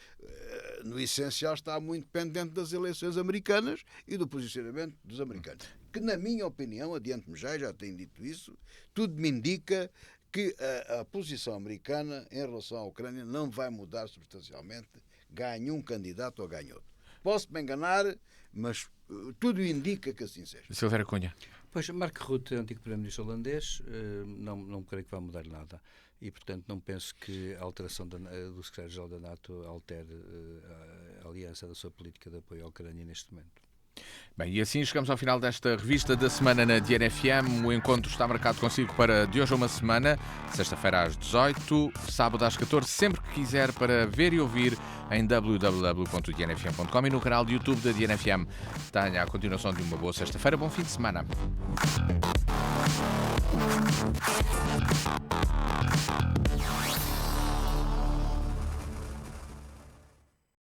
no essencial está muito pendente das eleições americanas e do posicionamento dos americanos. Que, na minha opinião, adiante-me já tenho dito isso, tudo me indica que a posição americana em relação à Ucrânia não vai mudar substancialmente, ganhe um candidato ou ganhe outro. Posso-me enganar, mas tudo indica que assim seja. Silveira Cunha. Pois, Mark Rutte, antigo primeiro-ministro holandês, não creio que vá mudar nada. E, portanto, não penso que a alteração do secretário-geral da NATO altere a aliança da sua política de apoio à Ucrânia neste momento. Bem, e assim chegamos ao final desta revista da semana na DNFM. O encontro está marcado consigo para de hoje a uma semana, sexta-feira às 18, sábado às 14, sempre que quiser, para ver e ouvir em www.dnfm.com e no canal de YouTube da DNFM. Tenha a continuação de uma boa sexta-feira, bom fim de semana.